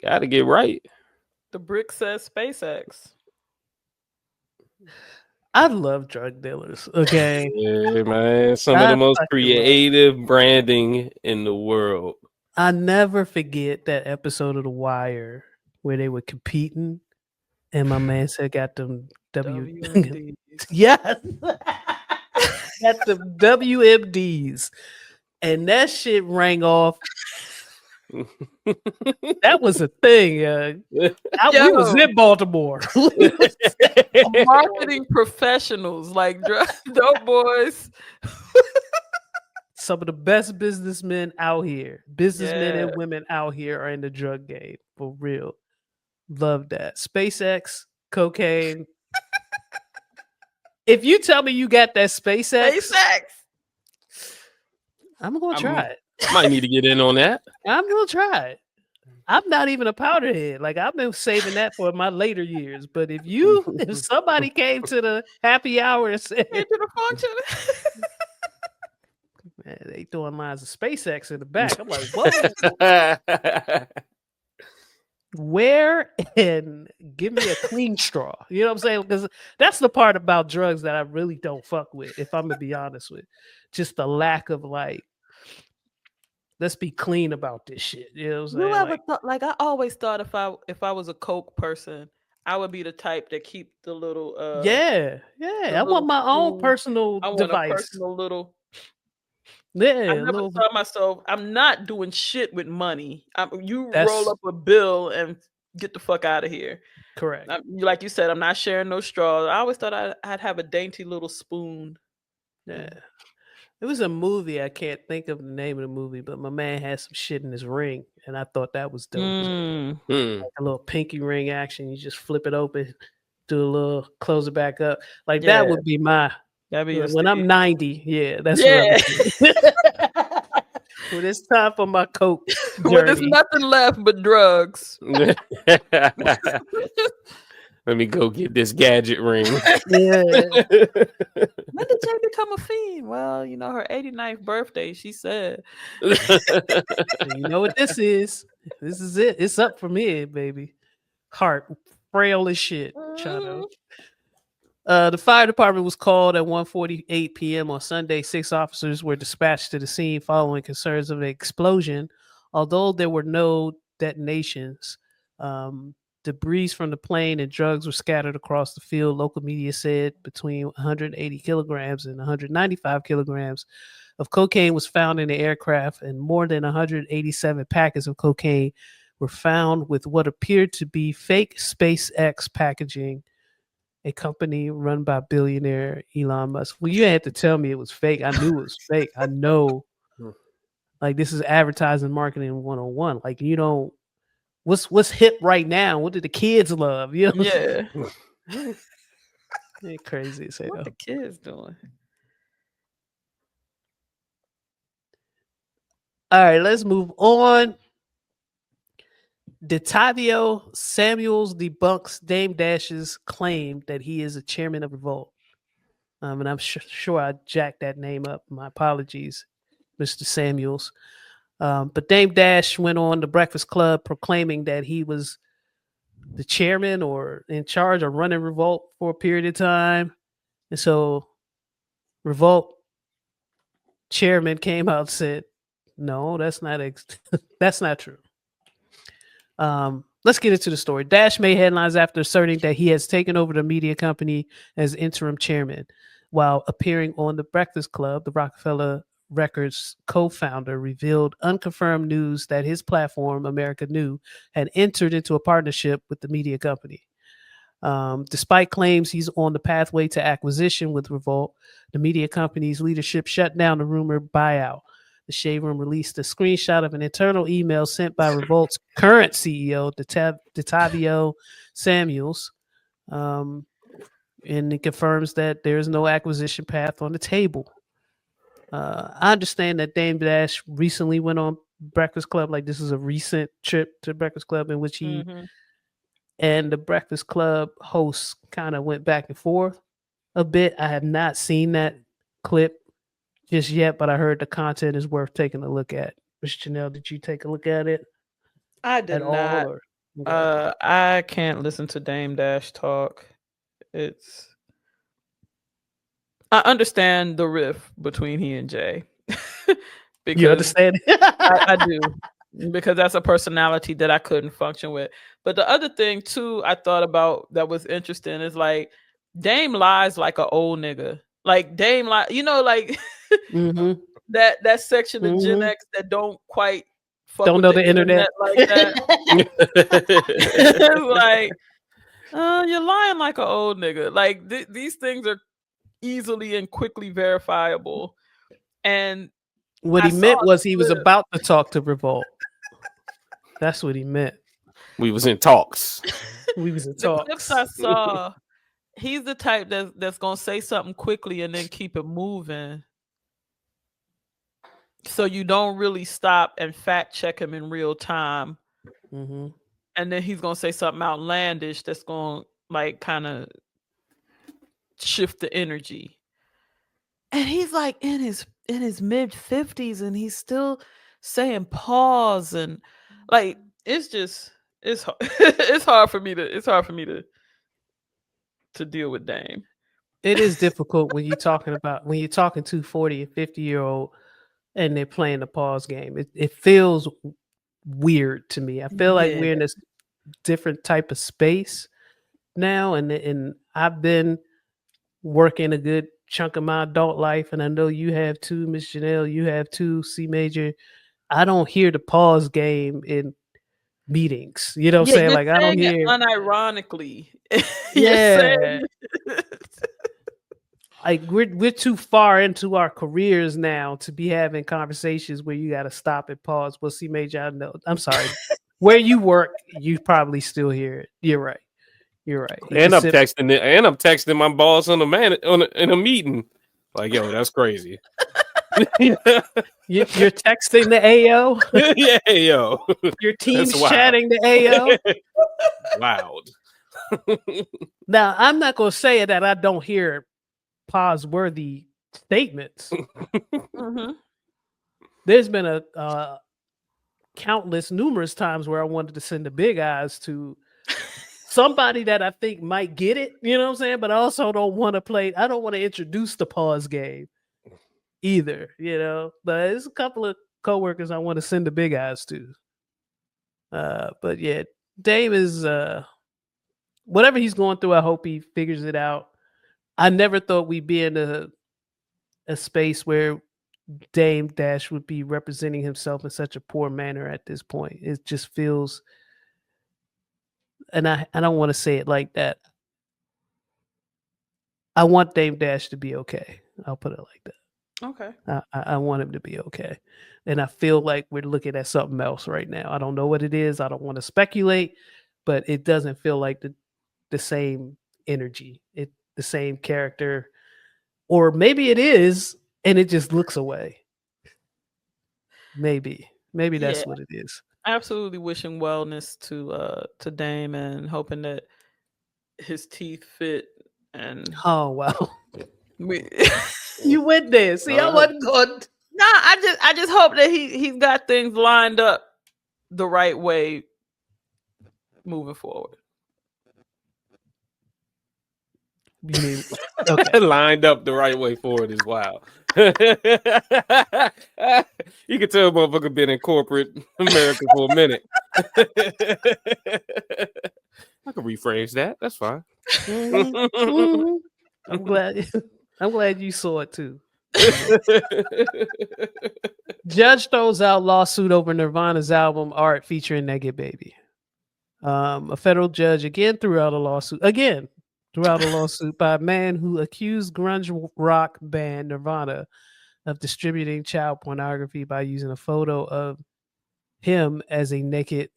Gotta get right. The brick says SpaceX. I love drug dealers. Okay. Yeah, man. Some of the most creative branding in the world. I never forget that episode of The Wire where they were competing, and my man said, "Got them WMDs. Yes, got them WMDs," and that shit rang off. That was a thing. We was in Baltimore. Marketing professionals like dope boys. Some of the best businessmen out here, businessmen and women out here are in the drug game for real. Love that. SpaceX, cocaine. If you tell me you got that SpaceX, I'm gonna try it. Might need to get in on that. I'm gonna try it. I'm not even a powderhead. Like, I've been saving that for my later years. But if somebody came to the happy hour and said, to the function. Man, they throwing lines of SpaceX in the back. I'm like, what? Where and give me a clean straw. You know what I'm saying? Because that's the part about drugs that I really don't fuck with, if I'm gonna be honest with. Just the lack of like, let's be clean about this shit. You know what I'm saying? You ever thought, like, I always thought if I was a coke person, I would be the type that keep the little I want my own personal device. A personal little. Yeah, I never thought myself. I'm not doing shit with money. Roll up a bill and get the fuck out of here. Correct. Like you said, I'm not sharing no straws. I always thought I'd have a dainty little spoon. Yeah. It was a movie. I can't think of the name of the movie, but my man had some shit in his ring, and I thought that was dope. Mm, Like a little pinky ring action. You just flip it open, do a little, close it back up. Like Yeah. that would be my. that'd be your When I'm stage. 90, yeah, that's Yeah. what I'm doing. When it's time for my coke When there's journey. nothing left but drugs. Let me go get this gadget ring. Yeah. When did Jay become a fiend? Well, her 89th birthday, she said. You know what this is? This is it. It's up from here, baby. Heart frail as shit. Chano. The fire department was called at 1:48 p.m. on Sunday. 6 officers were dispatched to the scene following concerns of an explosion. Although there were no detonations, debris from the plane and drugs were scattered across the field. Local media said between 180 kilograms and 195 kilograms of cocaine was found in the aircraft, and more than 187 packets of cocaine were found with what appeared to be fake SpaceX packaging, a company run by billionaire Elon Musk. Well, you had to tell me it was fake. I knew it was fake. I know. Like, this is advertising marketing 101. Like, what's hip right now? What do the kids love? Yeah. They're crazy as hell. What the kids doing? All right, let's move on. DETAVIO Samuels debunks Dame Dash's claim that he is a chairman of Revolt. And I'm sure I jacked that name up. My apologies, Mr. Samuels. But Dame Dash went on the Breakfast Club proclaiming that he was the chairman or in charge of running Revolt for a period of time. And so Revolt chairman came out and said, no, that's not that's not true. Let's get into the story. Dash made headlines after asserting that he has taken over the media company as interim chairman. While appearing on the Breakfast Club, the Rockefeller Records co-founder revealed unconfirmed news that his platform, America New, had entered into a partnership with the media company. Despite claims he's on the pathway to acquisition with Revolt, the media company's leadership shut down the rumored buyout. The Shade Room released a screenshot of an internal email sent by Revolt's current CEO, DETAVIO Samuels, and it confirms that there is no acquisition path on the table. I understand that Dame Dash recently went on Breakfast Club. Like, this is a recent trip to Breakfast Club in which he and the Breakfast Club hosts kind of went back and forth a bit. I have not seen that clip just yet, but I heard the content is worth taking a look at. Miss Janelle, did you take a look at it? I did not. I can't listen to Dame Dash talk. I understand the rift between he and Jay. Because you understand? I do. Because that's a personality that I couldn't function with. But the other thing too I thought about that was interesting is like Dame lies like an old nigga. Like Dame like that section of Gen X that don't quite don't know the internet like that. Like you're lying like an old nigga. Like these things are easily and quickly verifiable. And what he meant was he was about to talk to Revolt. That's what he meant. We was in talks. We was in talks. The clips I saw, he's the type that's gonna say something quickly and then keep it moving. So you don't really stop and fact check him in real time. And then he's gonna say something outlandish that's gonna like kind of shift the energy. And he's like in his mid 50s and he's still saying pause and like it's hard. it's hard for me to deal with Dame. It is difficult when you're talking to 40 and 50-year-old and they're playing the pause game. It feels weird to me. I feel like we're in this different type of space now, and I've been working a good chunk of my adult life, and I know you have too, Miss Janelle, you have too, C Major. I don't hear the pause game in meetings. You know what I'm saying? Like, I don't hear unironically. Yeah. like we're too far into our careers now to be having conversations where you got to stop and pause. Well, see, Major, I know. I'm sorry. Where you work, you probably still hear it. You're right. You're right. You And can I'm sit- texting it, and I'm texting my boss on in a meeting. Like, yo, that's crazy. You're texting the AO. Yeah, yo, Your team's that's wild. chatting the AO. Loud. Now, I'm not going to say that I don't hear pause-worthy statements. Mm-hmm. There's been a numerous times where I wanted to send the big eyes to somebody that I think might get it. You know what I'm saying? But I also don't want to play. I don't want to introduce the pause game either. You know, but there's a couple of coworkers I want to send the big eyes to. But yeah, Dame is whatever he's going through. I hope he figures it out. I never thought we'd be in a space where Dame Dash would be representing himself in such a poor manner at this point. It just feels, and I don't want to say it like that. I want Dame Dash to be okay. I'll put it like that. Okay. I want him to be okay. And I feel like we're looking at something else right now. I don't know what it is. I don't want to speculate, but it doesn't feel like the same energy, the same character. Or maybe it is, and it just looks away. Maybe that's Yeah. what it is. Absolutely wishing wellness to Dame and hoping that his teeth fit and Oh wow. we You went there. See, I wasn't going. Nah, I just hope that he's got things lined up the right way moving forward. You mean okay? Lined up the right way forward is wild. You can tell motherfucker been in corporate America for a minute. I can rephrase that. That's fine. Mhm. I'm glad you saw it too. Judge throws out lawsuit over Nirvana's album art featuring Naked Baby. A federal judge again threw out a lawsuit by a man who accused grunge rock band Nirvana of distributing child pornography by using a photo of him as a naked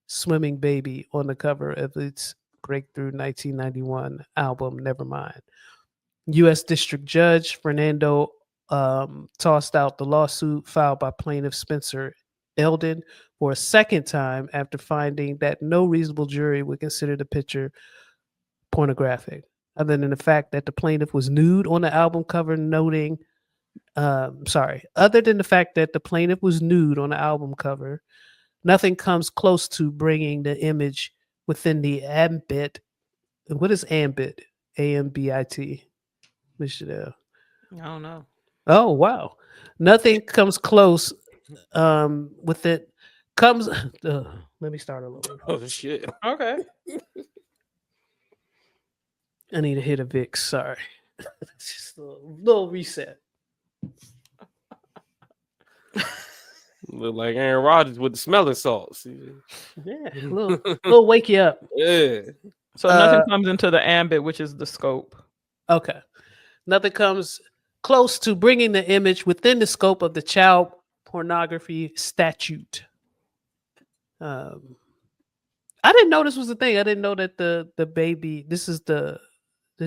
swimming baby on the cover of its breakthrough 1991 album Nevermind. U.S. District Judge Fernando tossed out the lawsuit filed by plaintiff Spencer Eldon for a second time after finding that no reasonable jury would consider the picture pornographic, other than the fact that the plaintiff was nude on the album cover, other than the fact that the plaintiff was nude on the album cover, nothing comes close to bringing the image within the ambit. What is ambit? AMBIT. I don't know. Oh wow! Nothing comes close. With it comes. Let me start a little. Oh shit. Okay. I need to hit a Vicks. Sorry, just a little reset. Look like Aaron Rodgers with the smelling salts. Yeah, a little wake you up. Yeah. So nothing comes into the ambit, which is the scope. Okay, nothing comes close to bringing the image within the scope of the child pornography statute. I didn't know this was a thing. I didn't know that the baby. This is the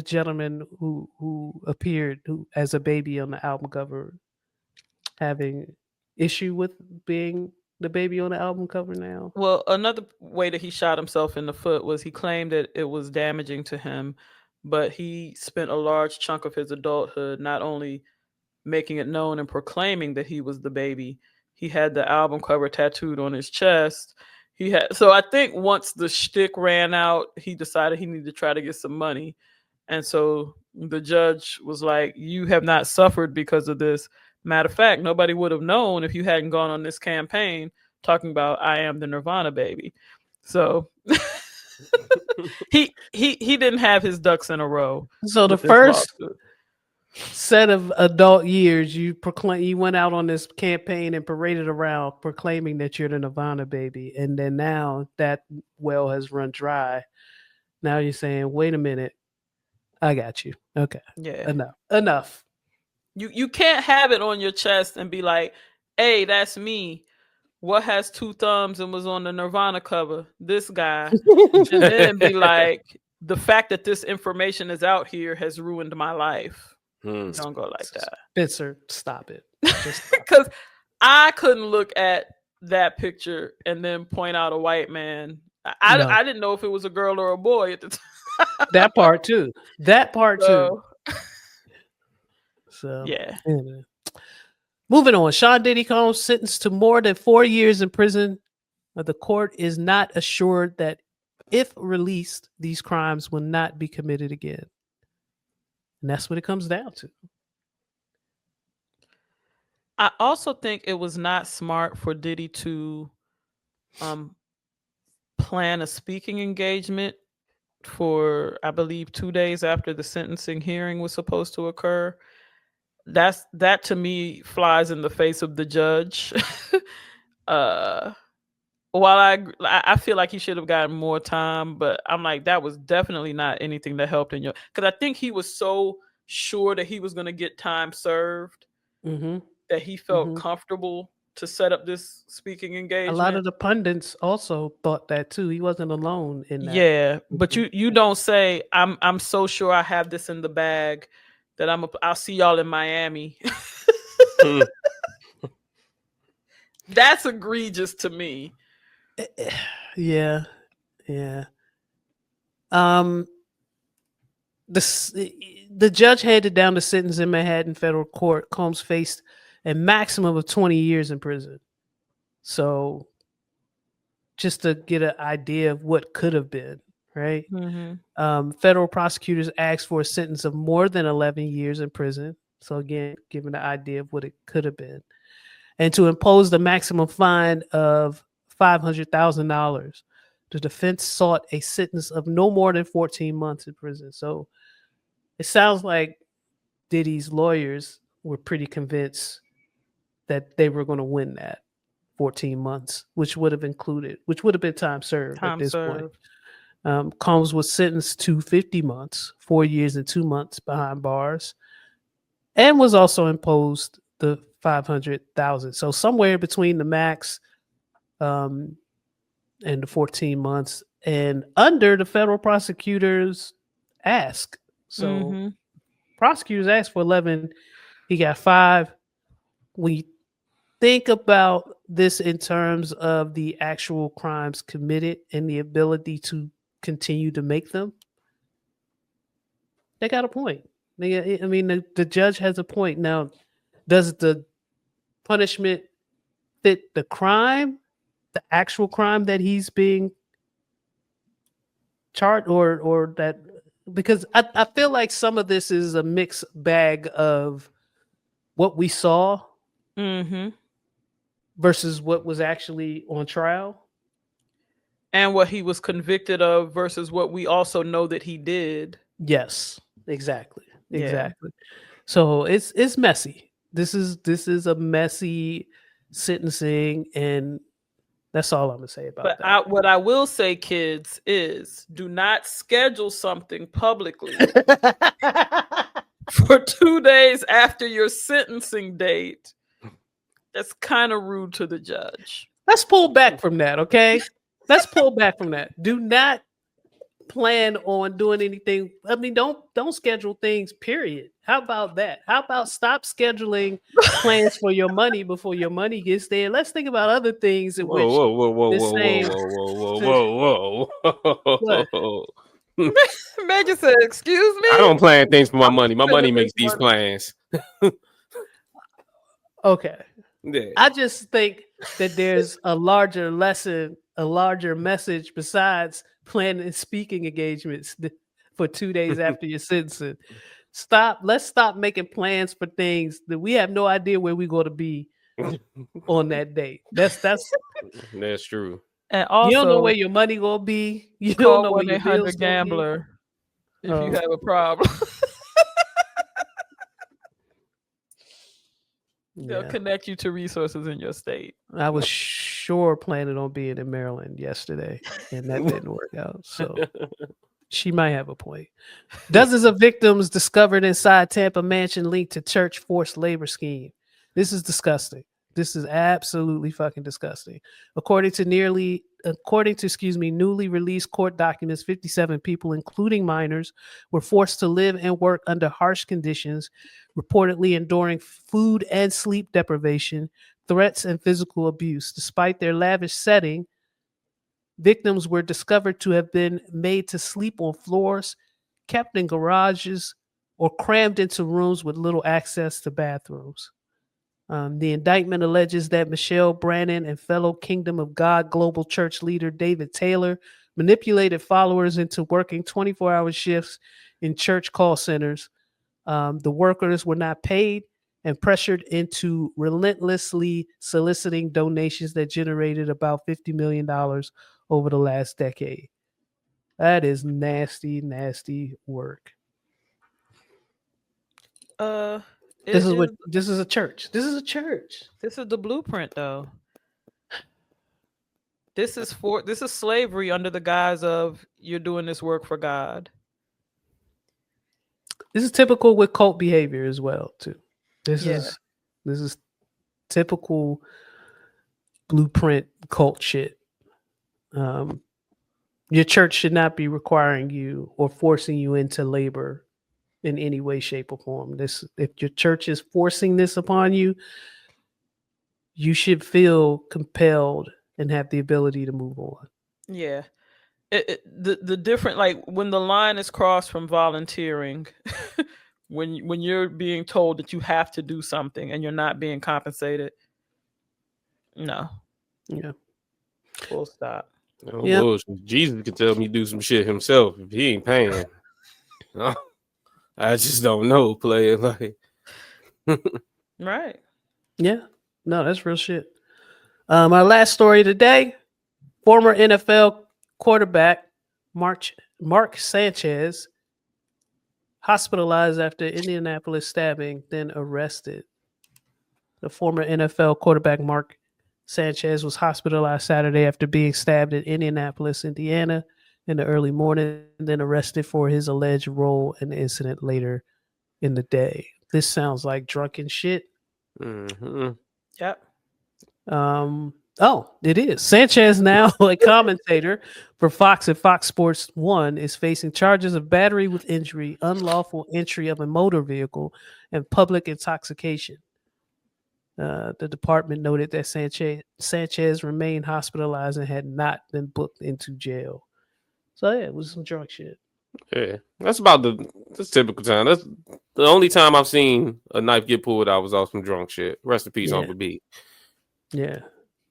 gentleman who appeared as a baby on the album cover, having issue with being the baby on the album cover now. Well, another way that he shot himself in the foot was he claimed that it was damaging to him, but he spent a large chunk of his adulthood not only making it known and proclaiming that he was the baby. He had the album cover tattooed on his chest. So I think once the shtick ran out, he decided he needed to try to get some money. And so the judge was like, you have not suffered because of this. Matter of fact, nobody would have known if you hadn't gone on this campaign talking about I am the Nirvana baby. So he didn't have his ducks in a row. So the first set of adult years, you went out on this campaign and paraded around proclaiming that you're the Nirvana baby, and then now that well has run dry. Now you're saying, wait a minute, I got you. Okay. Yeah. Enough. You can't have it on your chest and be like, hey, that's me. What has two thumbs and was on the Nirvana cover? This guy. And then be like, the fact that this information is out here has ruined my life. Don't go like that. Spencer, stop it. Because I couldn't look at that picture and then point out a white man. I didn't know if it was a girl or a boy at the time. That part too. Too. So yeah. Anyway. Moving on. Sean Diddy Combs sentenced to more than 4 years in prison. The court is not assured that if released, these crimes will not be committed again. And that's what it comes down to. I also think it was not smart for Diddy to plan a speaking engagement for, I believe, 2 days after the sentencing hearing was supposed to occur. That to me flies in the face of the judge. While I feel like he should have gotten more time, but I'm like, that was definitely not anything that helped in your, because I think he was so sure that he was going to get time served that he felt comfortable to set up this speaking engagement. A lot of the pundits also thought that too. He wasn't alone in that. Yeah, but you don't say I'm so sure I have this in the bag that I'll see y'all in Miami. That's egregious to me. Yeah. The judge handed down the sentence in Manhattan federal court. Combs faced a maximum of 20 years in prison. So just to get an idea of what could have been, right? Federal prosecutors asked for a sentence of more than 11 years in prison. So again, giving an idea of what it could have been. And to impose the maximum fine of $500,000. The defense sought a sentence of no more than 14 months in prison. So it sounds like Diddy's lawyers were pretty convinced that they were going to win that 14 months, which would have been time served at this point. Combs was sentenced to 50 months, 4 years and 2 months behind bars, and was also imposed the $500,000. So somewhere between the max and the 14 months, and under the federal prosecutors ask. So prosecutors asked for 11. He got 5. We think about this in terms of the actual crimes committed and the ability to continue to make them. They got a point. The judge has a point. Now, does the punishment fit the crime, the actual crime that he's being charged, or that? Because I feel like some of this is a mixed bag of what we saw versus what was actually on trial. And what he was convicted of versus what we also know that he did. Yes, exactly. So it's messy. This is a messy sentencing, and that's all I'm gonna say about that. What I will say, kids, is do not schedule something publicly for 2 days after your sentencing date. That's kind of rude to the judge. Let's pull back from that, okay? Let's pull back from that. Do not plan on doing anything. I mean, don't schedule things, period. How about that? How about stop scheduling plans for your money before your money gets there? Let's think about other things in which whoa. Megan said, excuse me? I don't plan things for my money. My money makes these plans. Okay. Yeah. I just think that there's a larger lesson, a larger message besides planning speaking engagements for 2 days after your sentencing. Let's stop making plans for things that we have no idea where we're going to be on that date. That's true. And also, you don't know where your money gonna be. You don't know where your bills gambler if you have a problem. They'll connect you to resources in your state. I was sure planning on being in Maryland yesterday, and that didn't work out. So She might have a point. Dozens of victims discovered inside Tampa mansion linked to church forced labor scheme. This is disgusting. This is absolutely fucking disgusting. According to newly released court documents, 57 people, including minors, were forced to live and work under harsh conditions, reportedly enduring food and sleep deprivation, threats, and physical abuse. Despite their lavish setting, victims were discovered to have been made to sleep on floors, kept in garages, or crammed into rooms with little access to bathrooms. The indictment alleges that Michelle Brannon and fellow Kingdom of God Global Church leader David Taylor manipulated followers into working 24-hour shifts in church call centers. The workers were not paid and pressured into relentlessly soliciting donations that generated about $50 million over the last decade. That is nasty, nasty work. This is a church. This is a church. This is the blueprint, though. This is slavery under the guise of you're doing this work for God. This is typical with cult behavior as well, too. This is typical blueprint cult shit. Your church should not be requiring you or forcing you into labor in any way, shape, or form. If your church is forcing this upon you, you should feel compelled and have the ability to move on. Yeah. The different, like when the line is crossed from volunteering, when you're being told that you have to do something and you're not being compensated, no. Yeah. Full stop. Oh, bullshit. Jesus can tell me to do some shit himself if he ain't paying. I just don't know, player. Like, right? Yeah, no, that's real shit. Our last story today: former NFL quarterback Mark Sanchez hospitalized after Indianapolis stabbing, then arrested. The former NFL quarterback Mark Sanchez was hospitalized Saturday after being stabbed in Indianapolis, Indiana, in the early morning, then arrested for his alleged role in the incident later in the day. This sounds like drunken shit. mm-hmm. Yep. It is. Sanchez, now a commentator for Fox and Fox Sports 1, is facing charges of battery with injury, unlawful entry of a motor vehicle, and public intoxication. The department noted that Sanchez remained hospitalized and had not been booked into jail. So yeah, it was some drunk shit. Yeah, that's typical time. That's the only time I've seen a knife get pulled out was off some drunk shit. Rest in peace, Uncle B. Yeah,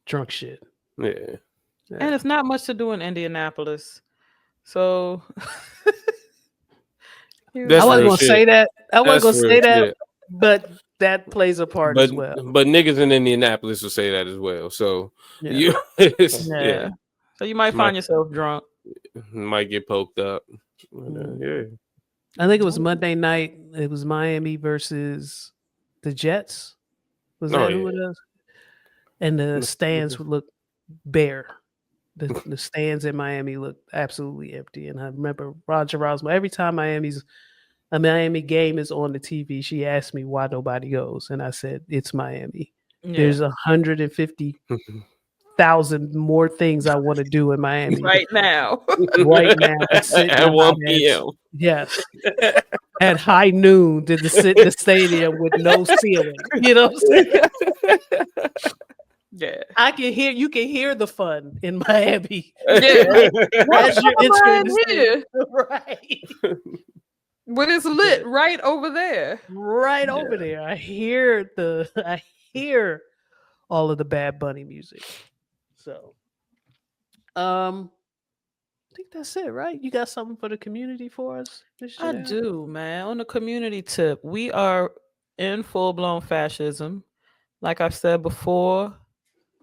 drunk shit. Yeah. And it's not much to do in Indianapolis, so I wasn't gonna say that. Shit. But that plays a part as well. But niggas in Indianapolis will say that as well. So yeah. So you might find yourself drunk. Might get poked up. Yeah. I think it was Monday night. It was Miami versus the Jets. Was that who it was? And the stands would look bare. The stands in Miami looked absolutely empty. And I remember Roger Rosmo, every time a Miami game is on the TV, she asked me why nobody goes. And I said, it's Miami. Yeah. There's 150,000 more things I want to do in Miami. Right now. At 1 p.m. Yes. At high noon to sit in the stadium with no ceiling. You know what I'm saying? Yeah. You can hear the fun in Miami. Yeah. As you're entering here. Right. When it's lit right over there. Right over there. I hear all of the Bad Bunny music. So I think that's it, right? You got something for the community for us? I do, man. On the community tip, we are in full-blown fascism. Like I've said before,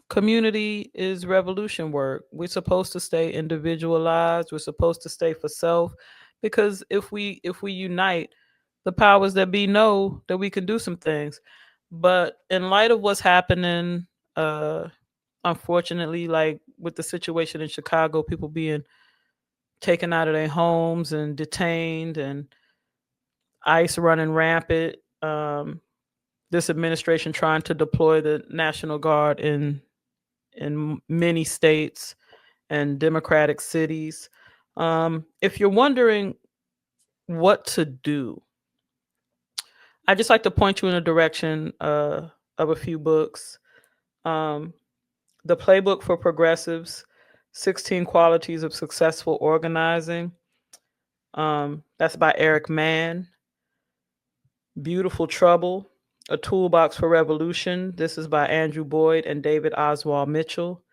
community is revolution work. We're supposed to stay individualized. We're supposed to stay for self, because if we unite, the powers that be know that we can do some things. But in light of what's happening, unfortunately, like with the situation in Chicago, people being taken out of their homes and detained, and ICE running rampant. This administration trying to deploy the National Guard in many states and Democratic cities. If you're wondering what to do, I just like to point you in a direction of a few books. Um, the Playbook for Progressives, 16 Qualities of Successful Organizing. That's by Eric Mann. Beautiful Trouble, A Toolbox for Revolution. This is by Andrew Boyd and David Oswald Mitchell.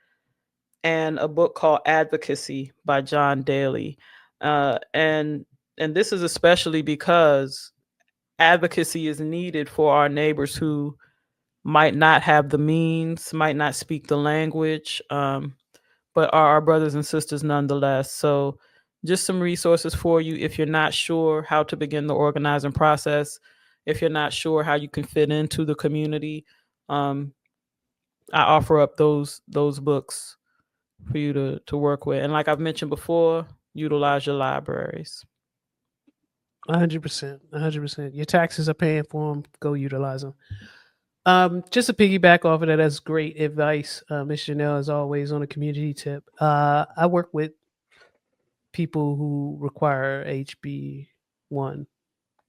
And a book called Advocacy by John Daly. And this is especially because advocacy is needed for our neighbors who might not have the means, might not speak the language, but are our brothers and sisters nonetheless. So just some resources for you if you're not sure how to begin the organizing process, if you're not sure how you can fit into the community. I offer up those books for you to work with. And like I've mentioned before, utilize your libraries. 100%. 100%. Your taxes are paying for them. Go utilize them. Just to piggyback off of that, that's great advice. Ms. Janelle, as always, on a community tip. I work with people who require HB1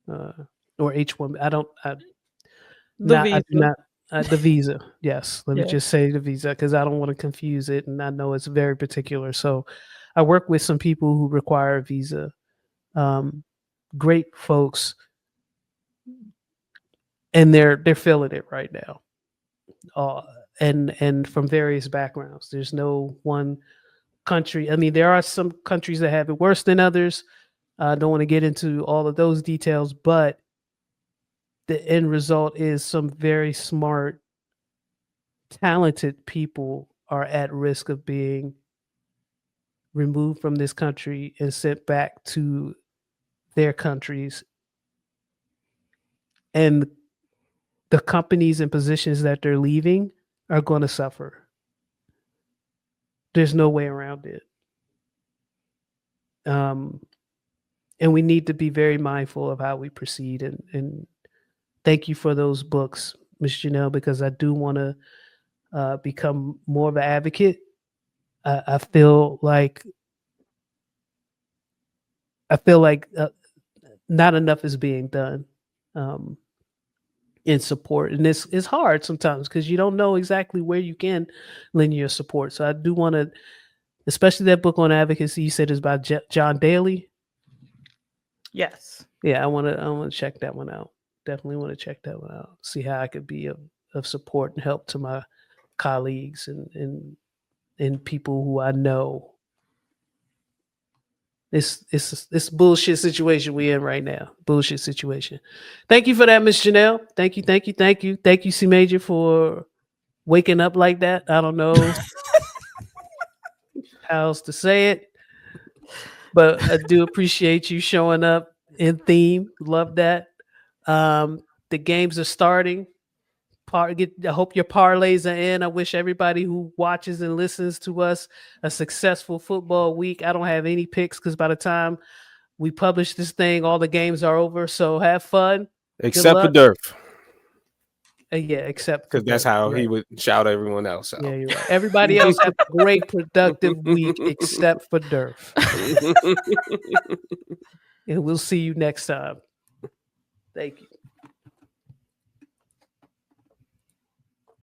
or H1. The visa. Yes. Let me just say the visa because I don't want to confuse it. And I know it's very particular. So I work with some people who require a visa. Great folks. And they're feeling it right now. And from various backgrounds. There's no one country. I mean, there are some countries that have it worse than others. I don't want to get into all of those details, but the end result is some very smart, talented people are at risk of being removed from this country and sent back to their countries. And the companies and positions that they're leaving are going to suffer. There's no way around it. And we need to be very mindful of how we proceed. And thank you for those books, Ms. Janelle, because I do want to become more of an advocate. I feel like not enough is being done in support. And this is hard sometimes because you don't know exactly where you can lend your support. So I do want to, especially that book on advocacy you said is by John Daly. Yes. Yeah, I want to check that one out. Definitely want to check that one out. See how I could be of support and help to my colleagues and people who I know. It's bullshit situation we in right now. Bullshit situation. Thank you for that, Miss Janelle. Thank you. Thank you, C Major, for waking up like that. I don't know how else to say it, but I do appreciate you showing up in theme. Love that. The games are starting. I hope your parlays are in. I wish everybody who watches and listens to us a successful football week. I don't have any picks because by the time we publish this thing, all the games are over. So have fun. Except for Durf. Yeah, except because that's how he would shout everyone else out. Yeah, you're right. Everybody else have a great productive week except for Durf. And we'll see you next time. Thank you.